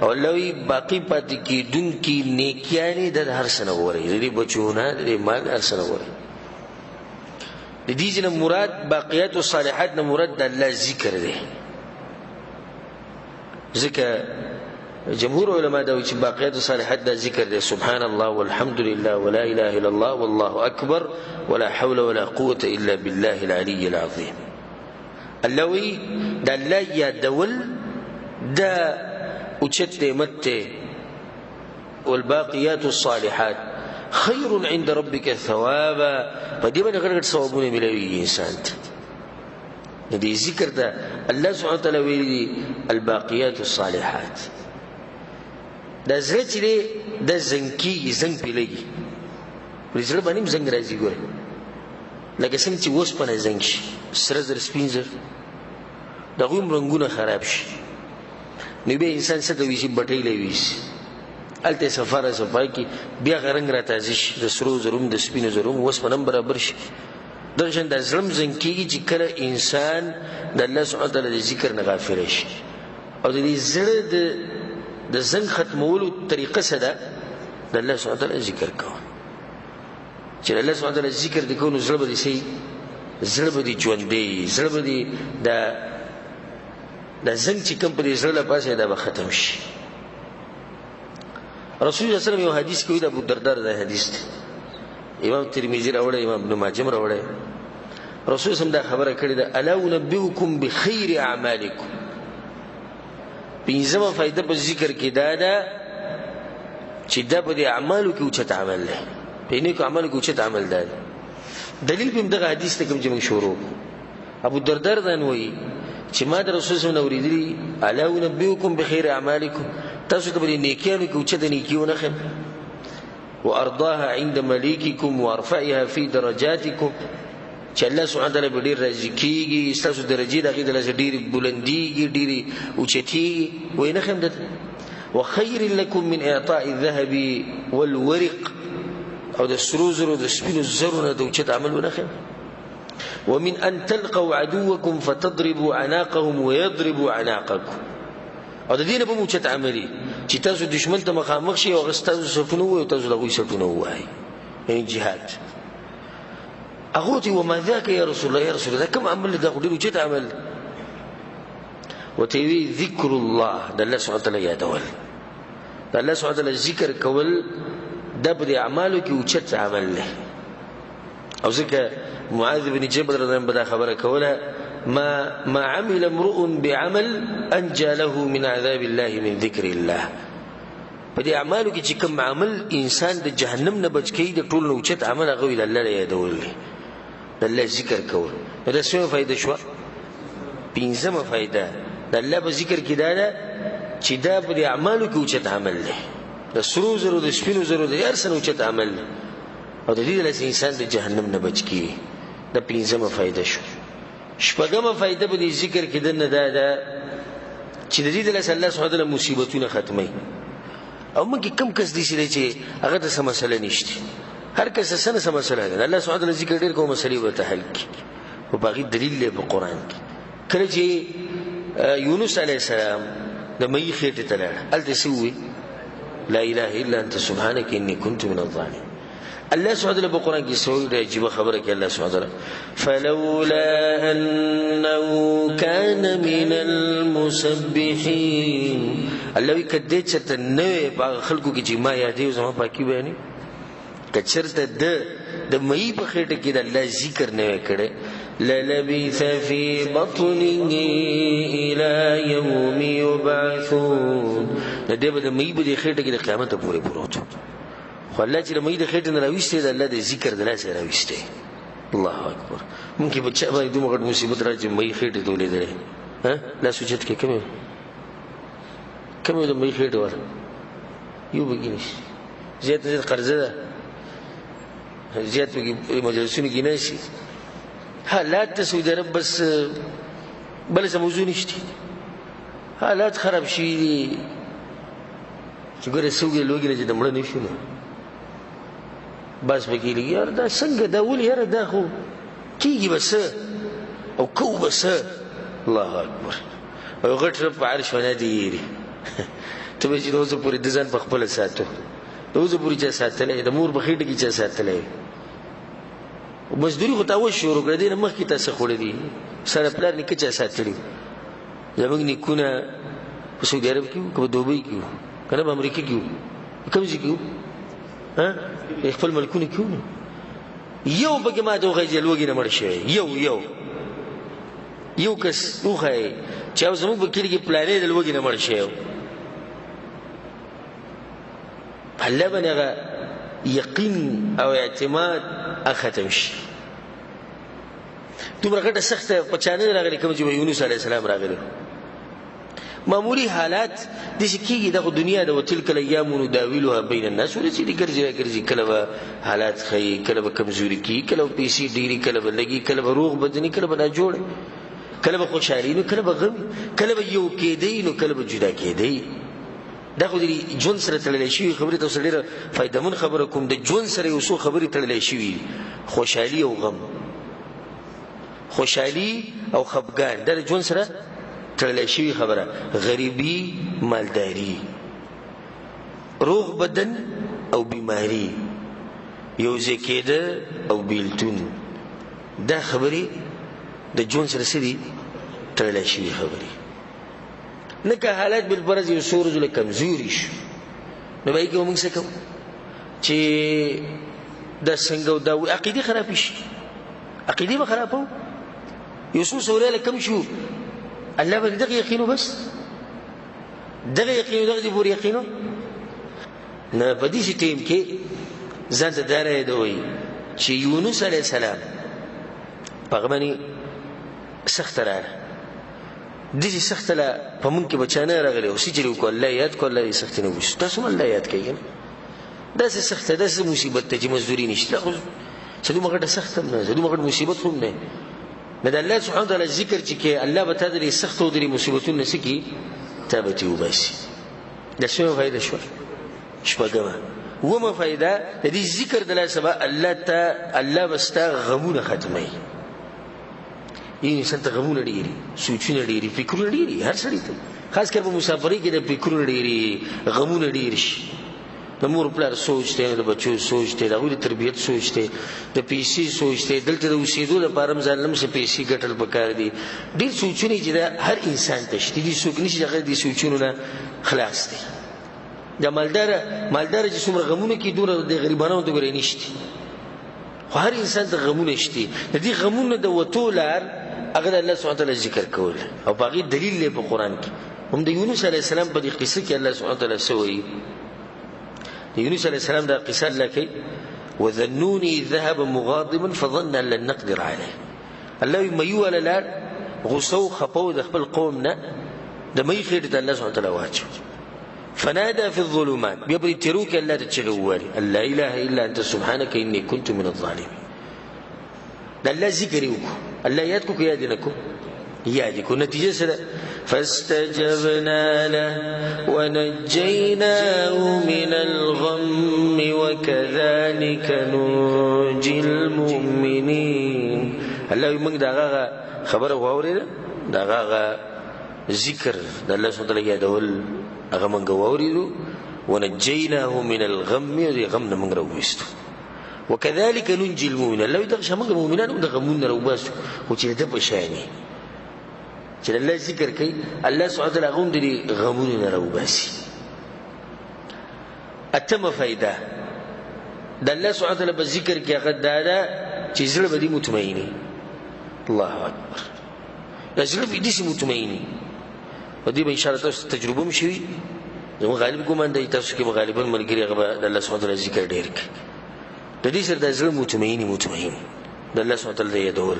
اولوی باقی پاتی کیدون کی نیکیانی در هر سنه وری دې بچونه دې مال هر سنه وری د دې نه مراد باقیات الصالحات نه مراد د الله ذکر دی ذکر جمهور علماء دا چې باقیات الصالحات دا ذکر دی سبحان الله والحمد لله ولا اله الا الله والله اكبر ولا حول ولا قوه الا بالله العلي العظيم اللوي دا الله يدول دا اوچت نعمت والباقيات الصالحات خير عند ربك ثوابا فدي باندې غړغړ ثوابونه ملوي انسان ته دې ذکر دا الله سبحانه وتعالى ویلي الباقيات الصالحات دا زړه چې د زنکی زنګ پیلېږي په زړه باندې زنګ راځي ګوره لکه څنګه چې اوس په زنګ شي سره زر سپین زر د غوم رنگونه خراب شي نو به انسان څه دوی شي بټې لوي الته سفاره صفای کی بیا غرنګ را تازه شي د سرو زروم د سپینو زروم اوس په نم برابر شي درشن د زړم زنکی چې کله انسان د الله سبحانه وتعالى ذکر نه غافل شي او د دې زړه د زنګ ختمولو طریقه څه ده د الله سبحانه وتعالى ذکر کوه چې الله سبحانه وتعالى ذکر د کوو زړه به شي زړه به ژوندې زړه به د زنګ چې کوم په زړه پاسه دا به ختم شي رسول الله صلی الله علیه وسلم یو حدیث کوي د ابو الدرداء د حدیث دی امام ترمذی راوړی امام ابن ماجه راوړی رسول الله دا خبره کړې ده الا انبئکم بخیر اعمالکم پنځمه فائدہ په ذکر کې دا ده چې دا په اعمالو کې اوچت عمل دی په نیکو عملو کې اوچت عمل دی دلیل په دغه حدیث ته کوم چې موږ شروع ابو الدرداء دا وایي چې ما د رسول الله اوریدلی الا انبئکم بخیر اعمالکم تاسو ته به نیکیانو کې اوچت نیکیونه خم وارضاها عند مليككم وارفعها في درجاتكم چې الله سبحانه وتعالى به ډیر راضي کیږي تاسو درجه دغه د ډیر بلندیږي ډیر اوچتي وینه خم ده وخير لكم من اعطاء الذهب والورق او د سروزر او د سپینو زرونه د اوچت عملونه خم ومن ان تلقوا عدوكم فتضربوا عناقهم ويضربوا عناقكم او د دې نه به اوچت عملي چې تاسو دشمن ته مخامخ شي او غستاسو سفونه وي او تاسو دغه سفونه وای یعنی جهاد اغوتي وما ذاك يا رسول الله يا رسول الله كم عمل ده خدي وجت عمل وتوي ذكر الله ده الله سبحانه وتعالى يا دول ده الله سبحانه وتعالى ذكر کول ده په اعمالو کې وجت عمل له او ځکه معاذ بن جبل رضی الله عنه خبره کوله ما عمل امرؤ بعمل انجى له من عذاب الله من ذكر الله په دې اعمالو کې چې کوم عمل انسان د جهنم نه بچ کړي د ټول نوچت عمل هغه ویل الله یادول د الله ذکر کول دا څه فائدہ شو پنځمه فائدہ د الله په ذکر کې دا ده چې دا په اعمالو کې اوچت عمل دی د سرو زرو د سپینو زرو د هر څه اوچت عمل او د دې لپاره انسان د جهنم نه بچ کړي د پنځمه فائدہ شو شپږمه فائدہ په ذکر کې ده چې د دې لپاره الله سبحانه وتعالى مصیبتونه ختمي او موږ کوم کس دي چې هغه ته سم مسله نشته هر کس سره سم مسله ده الله سبحانه وتعالى ذکر ډیر کوم مسلې وته حل کی او باقي دلیل له قرآن کې کله چې یونس علی السلام د مې خېټه تلل الته سوي لا اله الا انت سبحانك اني كنت من الظالمين. الله سبحانه وتعالى بقرآن کی سوئی دا عجیب خبر کہ اللہ سبحانه وتعالى فلولا انه كان من المسبحين. الله وی کدی چرته نه په خلکو کې چې ما یادې زما پاکي بیانې کچرته د مئی په خېټه کې د الله ذکر نه کړي للبث في بطنه الى يوم يبعثون. د دې په مئی په خېټه کې د قیامت پورې پروت خو الله چې مې د خېټې نه راويسته د الله د ذکر د لاسه راويسته. الله اکبر. ممکن بچا باندې دومره غټ مصیبت راځي مې خېټې ته ولیدلې ها لا سوچت کې کومه د مې خېټه ور یو بګینش زیات قرضه ده زیات مجلسونه کې نه شي حالات سعودي عرب بس بل څه موضوع نشته حالات خراب شي چې ګوره سوګي لوګي نه دمړ نه شو بس بګیلی یار دا څنګه دا ول یار دا خو کیږي بس او کو بس. الله اکبر. او غټ رب عرش ونه دی ته به چې روزه پوری د ځان په خپل ساتو روزه پوری چې ساتلې د مور په خېټه کې چې ساتلې مزدوري خو تاسو شروع کړی نه مخکې تاسو خورې دي سره پلان نه کې چې ساتلې زموږ نیکونه په سعودي عرب کې په دوبۍ کې کنه په امریکا کې کوم ځای کې ها خپل ملکونه کې یو بګه ما ته غږی لوګي نه مړ شي یو کس وخی چې اوس زموږ په کلی کې پلانې د لوګي نه مړ شي الله باندې یقین او اعتماد ختم شي. دومره غټه سخته پچانه راغلي کوم چې یونس علی السلام راغلی معمولی حالات د شکیږي د دنیا د وتلک الايام نداولها بین الناس ولې چې ګرځي کله حالات خي کله کمزوري کی کله پیسې ډیری کله لګي کله روغ بدني کله نه جوړ کله خوشحالي نو کله غم کله یو کېدی نو کله جدا کېدی. دا خو د ژوند سره تړلې شي خبرې ته سره فائدمن خبره کوم د ژوند سره یو څو خبرې تړلې شي خوشحالي او غم خوشحالي او خفګان د ژوند سره تړلې شي خبره غریبي مالداري روغ بدن او بیماری یو ځکېده او بیلتون دا خبرې د ژوند سره سړي تړلې شي خبرې نه که حالات بالفرض یو څو ورځې کمزوري شو نو به یې کوم څه کوو چې دا څنګه دا عقیده خراب شي عقیده به خرابو یو څو سورې کم شو الله باندې دغه یقینو بس دغه یقینو دغه پورې یقینو نه په دې ټیم کې ځان ته دره دوی چې یونس علی السلام په باندې سخت راغله د دې سخت له په مونږ کې بچانه راغلي او سچري کو الله یاد کو الله سخت نه وښ تاسو الله یاد کړئ دا څه سخت ده څه مصیبت ته چې مزدوري نشته خو څه دومره سخت نه څه دومره مصیبت هم نه د الله سبحانه وتعالى ذکر چې کې الله به تعالی سخت او د مصیبتونو نسکی تابتي وباسي دا څه فائدہ شو شپږه ومه فائدہ د دې ذکر د الله سبا الله بستا غمونه ختمي یې څنګه غمونه ډیری سوچونه ډیری فکرونه ډیری هر سړی ته خاص کر په مسافرۍ کې د فکرونه ډیری غمونه ډیر شي د مور پلار سوچته د بچو سوچته د غوړي تربيت سوچته د پیسې سوچته دلته د اوسېدو لپاره ځانلم څه پیسې ګټل پکار دي ډیر سوچونه چې هر انسان ته شته دي څوک نشي هغه دي سوچونه نه خلاص دي د مالدار چې څومره غمونه کې دور د غریبانو د ګورې نشته خو هر انسان ته غمونه شته د دې غمونه د وټولار هغه الله سبحانه وتعالى ذکر کول او باقي دلیل له په قران کې هم د یونس علی السلام په دې قصه کې الله سبحانه وتعالى سوی یونس علی السلام دا قصه لکه وذنوني ذهب مغاضبا فظن ان لن نقدر عليه الله يميو ولا غصو خپو د خپل قوم نه د مې خېټه الله سبحانه وتعالى واچو فنادى في الظلمات بيبري تروك الله تشغوالي لا اله الا انت سبحانك اني كنت من الظالمين ده الله ذكري الله يادكم يادنكم يادكم نتيجه سره فاستجبنا له ونجيناه من الغم وكذلك ننجي المؤمنين الله يمن دغه خبر واوري دغه ذکر د الله سبحانه وتعالى یادول هغه مونږ واورېدو ونجيناه من الغم غم من رويستو وكذلك ننجي المؤمنين لو دغ شمغ المؤمنين دغ من روباسو وچ دب شاني چې الله ذکر کوي الله سبحانه وتعالى غوند دي غمون روباسي اتم فائدہ د الله سبحانه وتعالى بذکر کې هغه دا چې زړه به دي مطمئني الله اکبر زړه به دي مطمئني ودي به ان شاء الله تاسو تجربه مشوي زمو غالب ګمان دی تاسو کې غالبا ملګری هغه د الله سبحانه وتعالى ذکر ډیر کوي د دې سره د زړه مطمئن د الله سبحانه وتعالى یادول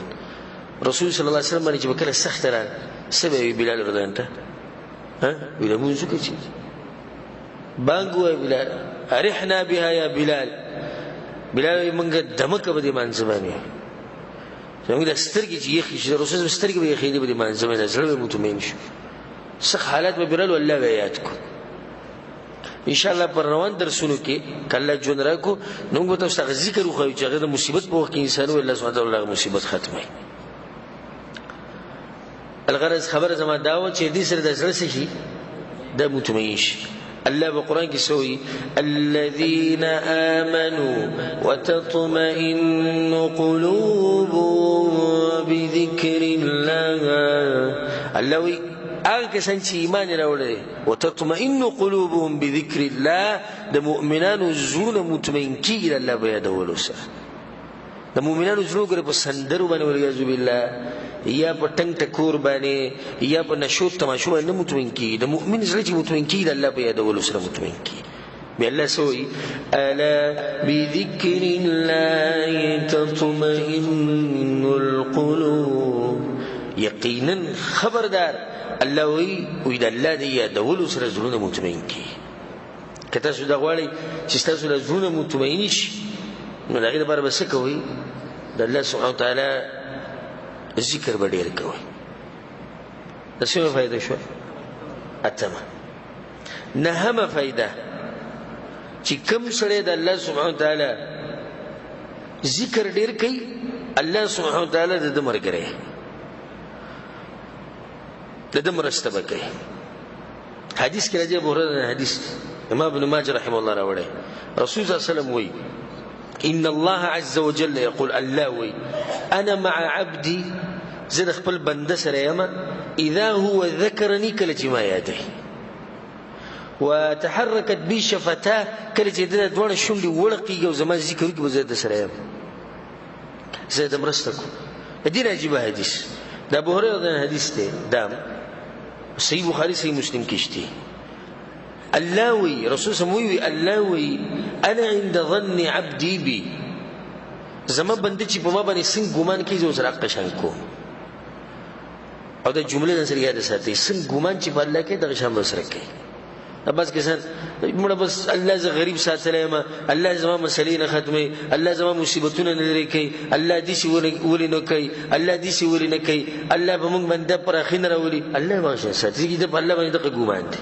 رسول صلی الله علیه وسلم باندې چې وکړه سخت را سبب بلال رضی الله عنه ها ویل مونږ کوي بانګو بلال ارحنا بها يا بلال بلال مونږ دمکه به دې منځمانه څنګه د سترګې چې یخ شي رسول سترګې به یخې دې به منځمانه زړه مطمئن شي څخه حالات به برل والله بیات کو ان شاء الله پر روان درسونو کې کله جون راکو نو موږ تاسو ته ذکر وخو چې هغه د مصیبت په وخت کې انسان الله سبحانه وتعالى مصیبت ختمه الغرض خبر زما داو چې دې سره د زړه شي د مطمئن شي الله بقرآن کې سوي الذين آمنوا وتطمئن قلوبهم بذكر الله الله هغه کسان چې ایمان راوړي وتطمئن قلوبهم بذكر الله د مؤمنانو زړه مطمئن کیږي الله به یادولو سره د مؤمنانو زړه ګره په سندرو باندې ولګي بالله یا په ټنګ ټکور باندې یا په نشو تماشو باندې مطمئن کیږي د مؤمن زړه چې مطمئن کیږي الله به یادولو سره مطمئن کیږي به الله سوي الا بذكر الله تطمئن القلوب یقینا خبردار الله وی د الله دی یادولو سره زړونه مطمئن کی کته شو د غواړي چې تاسو له زړونه مطمئن شي نو هغه لپاره بس کوي د الله سبحانه وتعالى ذکر به ډیر کوي د څه فائدہ شو اتمه نهمه فائدہ چې کوم سره د الله سبحانه وتعالى ذکر ډیر کوي الله سبحانه وتعالى د مرګره د مرسته بکي حدیث کې راځي ابو هريره حدیث امام ابن ماجه رحمه الله راوړي رسول الله صلی الله علیه وسلم وی ان الله عز وجل يقول الله وی انا مع عبدي زه خپل بنده سره یم اذا هو ذكرني کله چې ما یاده وتحركت بي شفتاه کله چې د دوه شونډې وړقي او زما ذکر کې وزه د سره یم زه د مرسته کو دې عجیب حدیث د ابو هريره حدیث ته دام صحیح بخاری صحیح مسلم کېشتي الله وی رسول سموي الله وی انا عند ظن عبدي بي زما بنده چې په ما باندې څنګه ګمان کوي زه سره قشنګ کوم او د جمله سره یاد ساتي څنګه ګمان چې په الله کې د شامل سره کوي بس کسان مړه بس الله ز غریب ساتلای ما الله زما مسلې نه ختمي الله زما مصیبتونه نه لري کوي الله دې شي ولې نه کوي الله دې شي ولې نه کوي الله به موږ باندې پر اخینه راولي الله ماشه ساتي دې په الله باندې د ګومان دي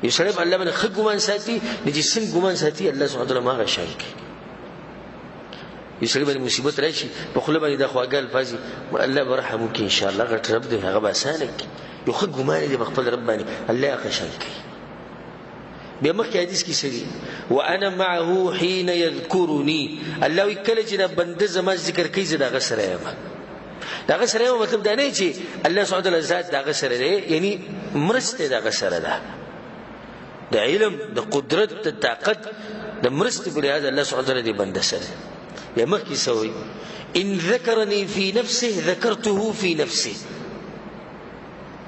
یو سره الله باندې خ ګومان ساتي دې څنګه ګومان ساتي الله سبحانه وتعالى ما غشان کوي یو سره باندې مصیبت راشي په خپل باندې د خواګل الفاظي الله برحمه کوي ان شاء الله غټ رب دې هغه باسانه کوي یو خ ګومان دې په خپل رب باندې الله غشان کوي بمخ حدیث کی سری وانا معه حين يذكرني الله وکله چې بنده زما ذکر کوي زدا غسر یم دا غسر یم مطلب دا نه چې الله سبحانه وتعالى ذات دا غسر دی یعنی مرسته دا غسر ده د علم د قدرت د طاقت د مرسته په لحاظ الله سبحانه وتعالى دی بنده سره بمخ کی سوی ان ذكرني في نفسه ذكرته في نفسه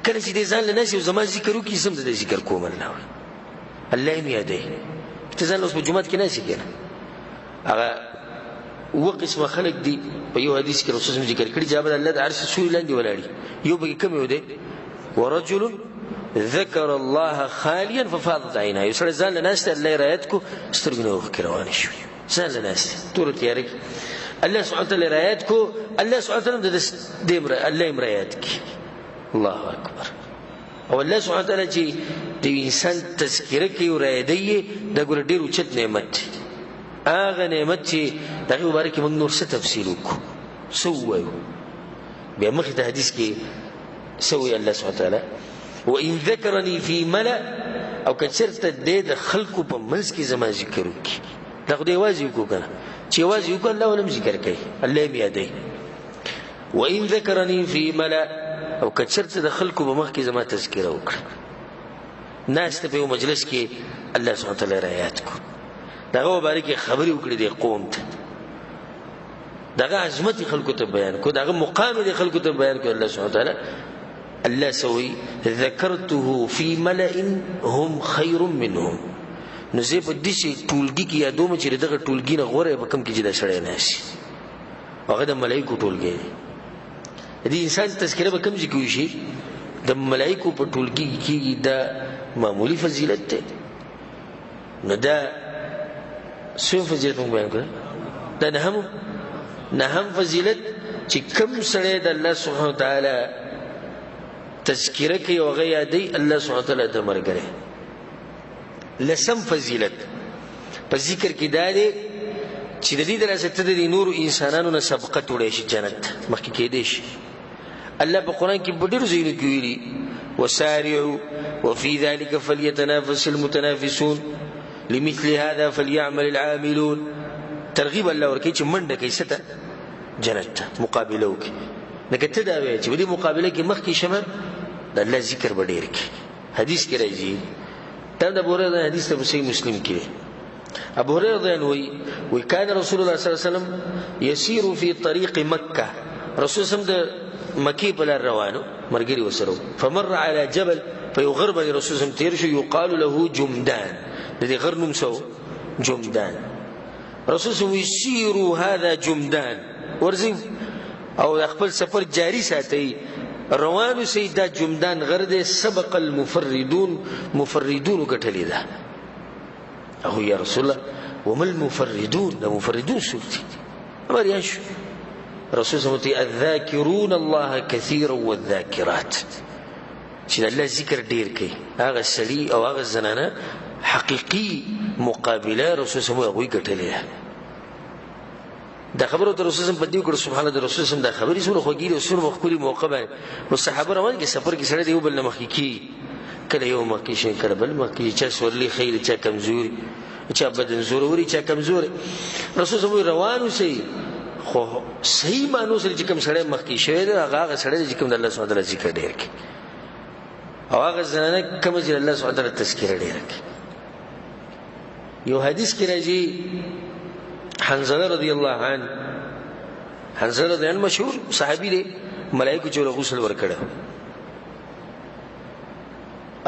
کله چې ځان له ناس زما ذکر وکي سم د ذکر کوم الله الله یې یادې ته ځان اوس په جمعه کې نه شي کنه هغه وقسم خلق دي په یو حدیث کې رسول الله ذکر کړی جابر الله د عرش سوی لاندې ولاړی یو به کوم یو دی ورجل ذكر الله خاليا ففاضت عينه یسره ځان له ناس ته الله رایت کو سترګونه وکړوانه شو ځان له ناس تور تیارې الله سبحانه وتعالى رایت کو الله سبحانه وتعالى د دې الله امرایت کی الله اکبر او الله سبحانه وتعالى چې د انسان تذکره کوي او رایدي د ګور ډیر اوچت نعمت هغه نعمت چې دغه مبارک موږ نور څه تفصیل وکړو سووا بیا مخ د حدیث کې سوي الله سبحانه وتعالى وان ذكرني في ملأ او که چېرته دی د خلکو په منځ کې زما ذکر وکړي دا خو دی یوازې وکړو که نه چې یوازې وکړو الله ولم ذکر کوي الله یې یادوي وإن ذکرني فی ملأ او که چېرته د خلکو په مخ کې زما تذکره وکړه ناسته په یو مجلس کې الله سبحانه وتعالی را یاد کړو د هغه باره کې خبرې وکړي دې قوم ته د هغه عظمت خلکو ته بیان کړو د هغه مقام دې خلکو ته بیان کړو الله سبحانه وتعالی الله سوي ذکرته فی ملأ هم خیر منهم نو زه په دې چې ټولګي کې یادوم چې دغه ټولګي نه غوره به کوم کې چې دا سړی ناشي هغه د ملایکو ټولګي دی انسان تذکره به کوم ځای کې وشي د ملایکو په ټولګي کې دا معمولی فضیلت ده نو دا څو فضیلت موږ بیان کړو دا نهم فضیلت چې کوم سړی د الله سبحانه وتعالی تذکره کوي او هغه یادوي الله سبحانه وتعالی ته مرګره لسم فضیلت په ذکر کې دا دی چې د دې دراسه ته د نورو انسانانو نه سبقت وړي شي جنت مخکې کېدې شي الله په قرآن کې په ډېرو ځایونو کې ویلي وسارعوا وفي ذلك فليتنافس المتنافسون لمثل هذا فليعمل العاملون ترغیب الله ورکوي چې منډه کوي څه ته جنت ته مقابله وکړي لکه ته دا وایې چې په دې مقابله کې مخکې شمه د الله ذکر به ډېر کړي حدیث کې راځي دا د ابو هريره حدیث ته صحیح مسلم کې ابو هريره وی كان رسول الله صلی الله علیه وسلم يسير في طريق مکه رسول الله د مکی په لار روانو مرګري وسره فمر على جبل فيغرب رسول الله تیر شو يقال له جمدان د دې غر نوم سو جمدان رسول الله يسير هذا جمدان ورزي او خپل سفر جاری ساتي روانو سیدا جمدان غر دې سبق المفردون غټلې ده او یا رسول الله وما المفردون ده مفردون شوتي امر يشو رسول الله الذاكرون الله كثيرا والذاكرات چې الله ذکر ډیر کوي هغه سړي او هغه زنانه حقيقي مقابله رسول الله هغه ګټلې دا خبره د رسول الله په دې وکړه سبحان الله د رسول الله دا خبرې سره خوګيري او سره مخکوري موقع باندې نو صحابه روان کې سفر کې سره دی بل نه مخکې کی کله یو مخکې شي کله بل مخکې چې سورلي خیر چې کمزوري چې بدن زوروري چې کمزوري رسول الله روانو سي خو صحیح مانو سره چې کوم سړی مخکې شوی دی هغه سړی چې کوم د الله سبحانه وتعالی ذکر ډیر کوي او هغه زنانه کوم چې الله سبحانه وتعالی تذکر ډیر کوي یو حدیث کې راځي حنظله رضی الله عنه حنظله رضی الله مشهور صحابي دی ملائکه چې غسل ورکړه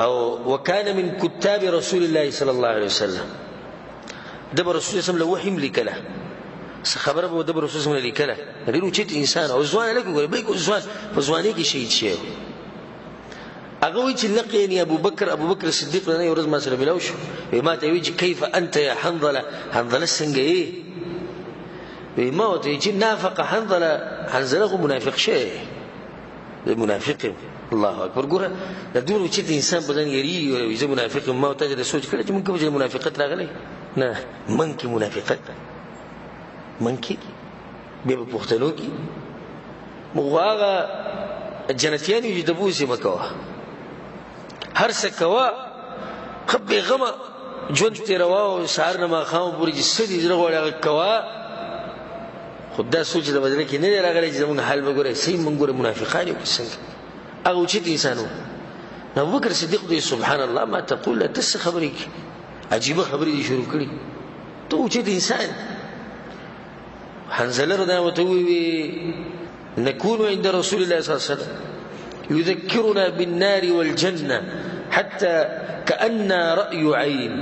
او وکانه من کتاب رسول الله صلی الله علیه وسلم د رسول الله صلی الله علیه وسلم وحیم لیکله خبره به د رسول الله لیکله ډیرو چې انسان او ځوان له کوي به ځوان په ځواني کې شهید شي هغه وی چې لقيني ابو بکر صدیق نه ورځ ما سره ملاو شو ما ته وی چې کیف انت يا حنظله څنګه یې ما ته چې نافق حنظله منافق شي منافق الله اکبر ګوره د دونو چې انسان بدن یری او زه منافق ما ته د سوچ کړه چې مونږ کوم منافقت راغلی نه من کې منافقت من کې به په پښتنو کې مغواغه جنتیان یې د بوسي مکوه هر څه کوا خبي غما ژوند تیروا او سهار نه ما خام پوری چې سړي زړه وړه کوا خدای سوچ د بدل کې نه راغلی چې موږ حال وګورئ سي موږ ګوره منافقان یو څنګه هغه چې انسانو نو بکر صدیق دی سبحان الله ما تقول لا تس خبرك عجيبه خبري دي شروع کړي ته چې انسان حنظله رضی الله عنه نكون عند رسول الله صلى الله عليه وسلم يذكرنا بالنار والجنة حتى كأن رأي عين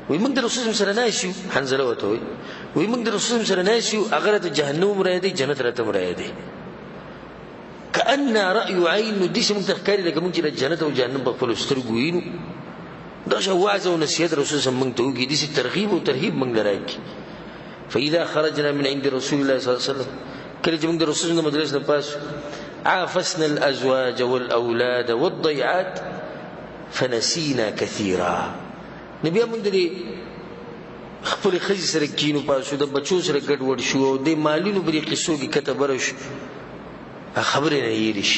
ومن در رسول سره ناشيو حنظله وته ومن در رسول سره ناشيو اغرت جهنم مرادي جنت راته مرادي كأن رأي عين دي څنګه تخکاری لکه مونږ چې جنت او جهنم په خپل سترګو وینو دا شو وعظ او نصيحت رسول صلی الله علیه وسلم ته وګي دي ترغیب او ترهیب مونږ راکې فإذا خرجنا من عند رسول الله صلى الله عليه وسلم کله چې موږ د رسول الله مجلس نه پاس عافسنا الازواج والاولاد والضيعات فنسينا كثيرا نبي موږ د خپل خزي سره کینو پاسو د بچو سره ګډ وډ شو او د مالونو بری قصو کې کته برش خبره نه یریش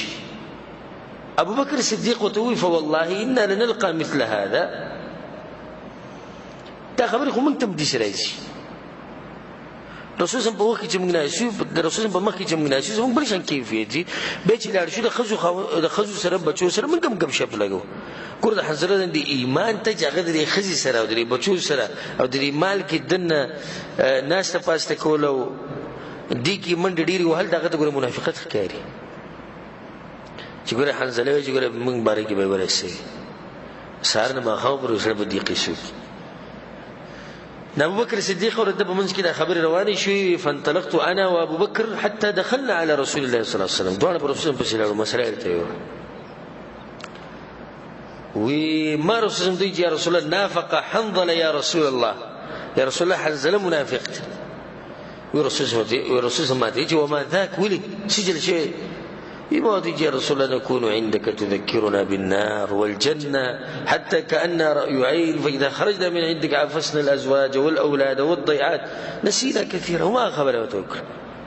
ابو بکر صدیق وتوی فوالله انا لنلقى مثل هذا دا خبر خو موږ ته دي شرایسي رسول الله په وخت چې موږ ناشو د رسول الله په مخ کې چې موږ ناشو موږ بل شان کیفیت دي به چې لاړ شو د خزو سره بچو سره موږ هم شپ لګو ګور د حضرت د ایمان ته جګه د خزي سره او د بچو سره او د مال کې دنه ناشته پاسته کولو دي کې منډ ډيري وهل دغه ګور منافقت ښکاري چې ګور حنزله چې ګور موږ باره کې به ورسې سار نه ما خو پر سره بدی قصو ابو بکر صدیق ورته په منځ کې دا خبر روانه شوې فانطلقت انا وابو بکر حتى دخلنا على رسول الله صلى الله عليه وسلم دوه پر رسول الله په سره مسله ارته وي ما رسول الله يا رسول الله نافق حنظله يا رسول الله يا رسول الله حنظله منافق ورسول الله ما وما ذاك ولي سجل شيء يا رسول الله نكون عندك تذكرنا بالنار والجنة حتى كأن رأي عين فإذا خرجنا من عندك عفسنا الأزواج والأولاد والضيعات نسينا كثيرا وما خبره وتوكل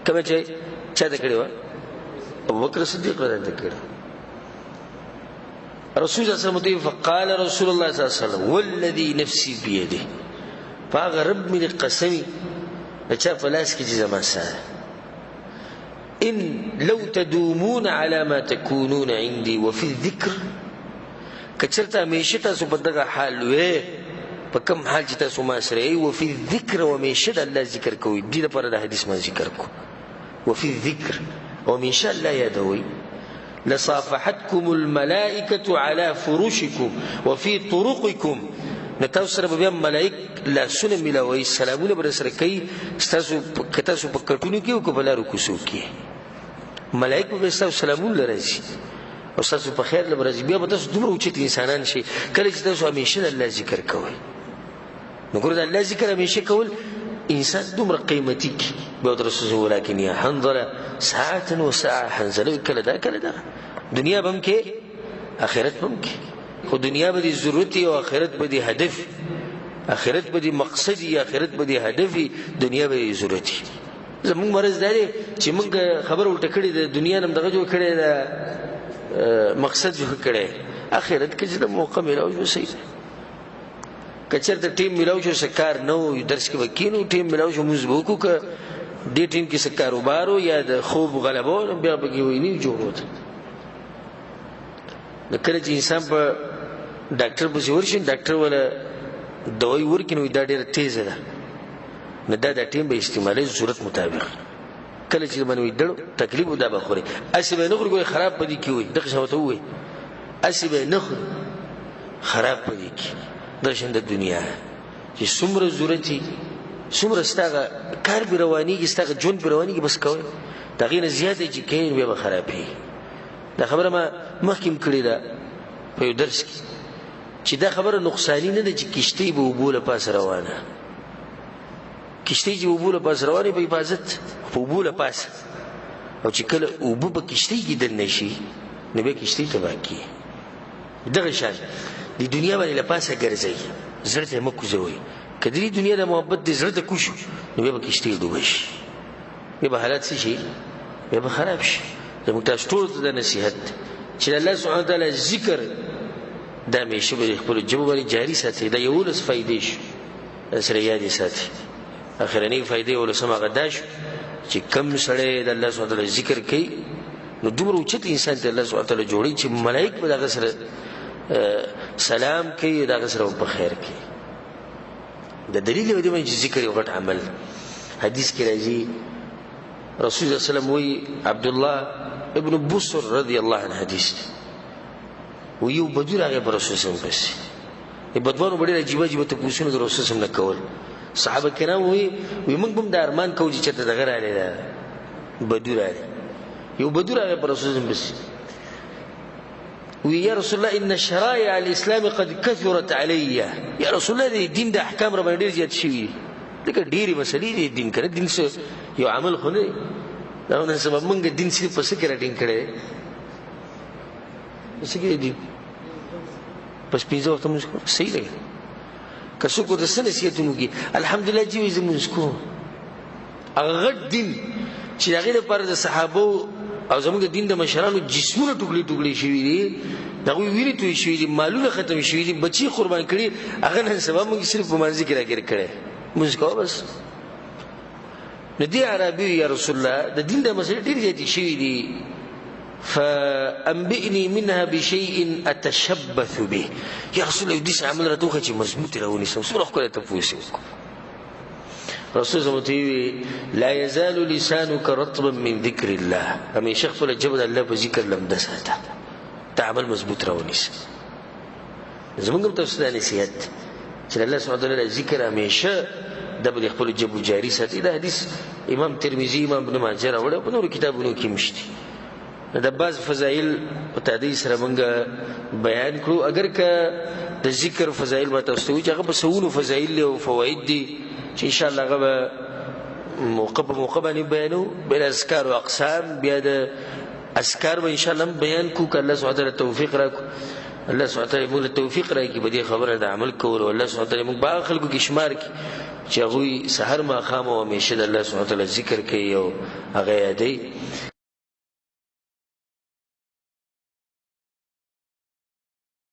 كما شيء ذكره أبو بكر الصديق لا ذكره رسول الله صلى الله عليه وسلم فقال رسول الله صلى الله عليه وسلم والذي نفسي بيده فأغرب من القسم لشاف لاسك جزما ساعه إن لو تدومون على ما تكونون عندي وفي الذكر كثرت ميشتا سبدغه حال وي فكم حال جتا سما سره وفي الذكر وميشد الله ذکر کوي دې لپاره د حدیث ما ذکر کو وفي الذكر ومن شاء الله يدوي لصافحتكم الملائكة على فروشكم وفي طرقكم نتوسر بیا ملائک لا سن ملوي سلامونه بر سره کوي استاسو کتاسو پکټونو کې او کبلارو کوسو کې ملائک به استاسو سلامونه لري او استاسو په خیر لري بیا به تاسو دومره اوچت انسانان شي کله چې تاسو همیشه الله ذکر کوئ نو ګور د الله ذکر همیشه کول انسان دومره قیمتي کی به رسول ولکن یا حنظله ساعه وساعه حنظله کله دا دنیا بم کې آخرت بم کې خو دنیا به دي ضرورت او آخرت به دي هدف آخرت به دي مقصد یا آخرت به دي هدف دنیا به دي ضرورت زموږ مرز دی چې موږ خبر ولټ کړی د دنیا نم دغه جوړ کړی د مقصد جوړ کړی آخرت کې چې د موقع ملاوي شو صحیح کچر د ټیم ملاوي شو سکار نو درس کې وکینو ټیم ملاوي شو مزبو کو ک دې ټیم کې سکاروبارو یا د خوب غلبو بیا به کې ویني جوړوت د کله چې انسان په ډاکټر په ورشي ډاکټر ولا دوايي ورکینو دا ډیره تیز ده نه دا ټیم به استعمالي ضرورت مطابق کله چې باندې ډړ تکلیف ودا به خوري اسی به نخور ګوي خراب پدې کی وي دغه شوته وي اسی به نخور خراب پدې کی د شند دنیا چې څومره ضرورتي څومره ستاغه کار به رواني کې ستاغه جون به رواني کې بس کوي دغه نه زیاته چې کین به خرابي دا خبره ما محکم کړی دا په یو درس کې چې دا خبره نقصانی نه ده چې کشتی به وبوله پاس روانه کشتی چې وبوله پاس روانه په حفاظت په وبوله پاس او چې کله وبو په کشتی کې دل نشي نو به کشتی تباہ کی دغه شان د دنیا باندې لپاسه ګرځي زړه مکو زوي کدی دنیا د محبت د زړه کوشو نو به کشتی ډوبه شي به حالات شي به خراب شي زموږ تاسو ټول د نصيحت چې الله سبحانه وتعالى ذکر دا مې شبه خپل جواب جاری ساتي دا یو لس فائدې شو سره یاد ساتي اخرنی فائدې ولسمه غداش چې کم سره د الله سبحانه وتعالى ذکر کوي نو دومره اوچت انسان ته الله سبحانه وتعالى جوړي چې ملائک به دغه سره سلام کوي دغه سره په خیر کوي د دلیل دی چې ذکر یو غټ عمل حدیث کې راځي رسول الله صلی الله علیه وسلم وی عبد الله ابن بصر رضی الله عنه حدیث ویو بدر هغه پر رسول الله بس بدوانو ډېر عجیب عجیب ته پوښتنه د رسول الله کول صحابه کرام وی موږ هم د ارمان کوو چې ته دغه راځي دا بدر راځي یو بدر هغه پر رسول الله بس وی یا رسول الله ان شرائع الاسلام قد كثرت علي یا رسول الله دین د احکام را باندې ډېر زیات شوي دغه ډېری مسلې دي دین کړه دین څه یو عمل خو نه دا نن سبب موږ دین صرف پس کې راټینګ کړي څه کې دي پس پیځه وخت موږ صحیح لګي کڅو کو د سنې سیتونو کې الحمدلله چې زموږ کو هغه دین چې هغه لپاره د صحابه او زموږ د دین د مشرانو جسمونه ټوکلي ټوکلي شوي دي، دغه وینې توی شوي دي، مالونه ختم شوي دي، بچي قربان کړي، هغه نن سبا موږ صرف په مانځي کې راګیر کړی موږ کوو بس. نو دې عربي یا رسول الله د دین د مسلې ډېر زیاتې شوي دي. فانبئني منها بشيء اتشبث به، یا رسول الله دې عمل راته چې مضبوط راونیسم، څومره ښکلی تپوس وکړو. رسول الله وی لا يزال لسانك رطبا من ذكر الله، همیشه خپل جبه د الله په ذکر لمده ساته، تعامل مضبوط راونیسه. زمونږ هم تاسو ته نصیحت چې الله سبحانه وتعالی ذکر همیشه د بل خپل جبه جاری ساتي. دا حدیث امام ترمذی، امام ابن ماجه راوړی، په نورو کتابونو کې مشتي. د بعض فضایل په تعدیل سره موږ بیان کړو. اگر که د ذکر فضایل به تاسو ته وي چې هغه په سونو فضایل او فواید دي چې ان شاء الله هغه به موقع په موقع باندې بیانو، بل اذکار او اقسام، بیا د اذکار به ان شاء الله بیان کو که الله سبحانه وتعالی توفیق راکړي. الله سبحانه وتعالی موږ توفیق راکړي په دې خبره د عمل کولو. الله سبحانه وتعالی موږ باغ خلکو کې شمار کړي چې هغوی سحر ماښام او همیشه د الله سبحانه وتعالی ذکر کوي او هغه یادوي.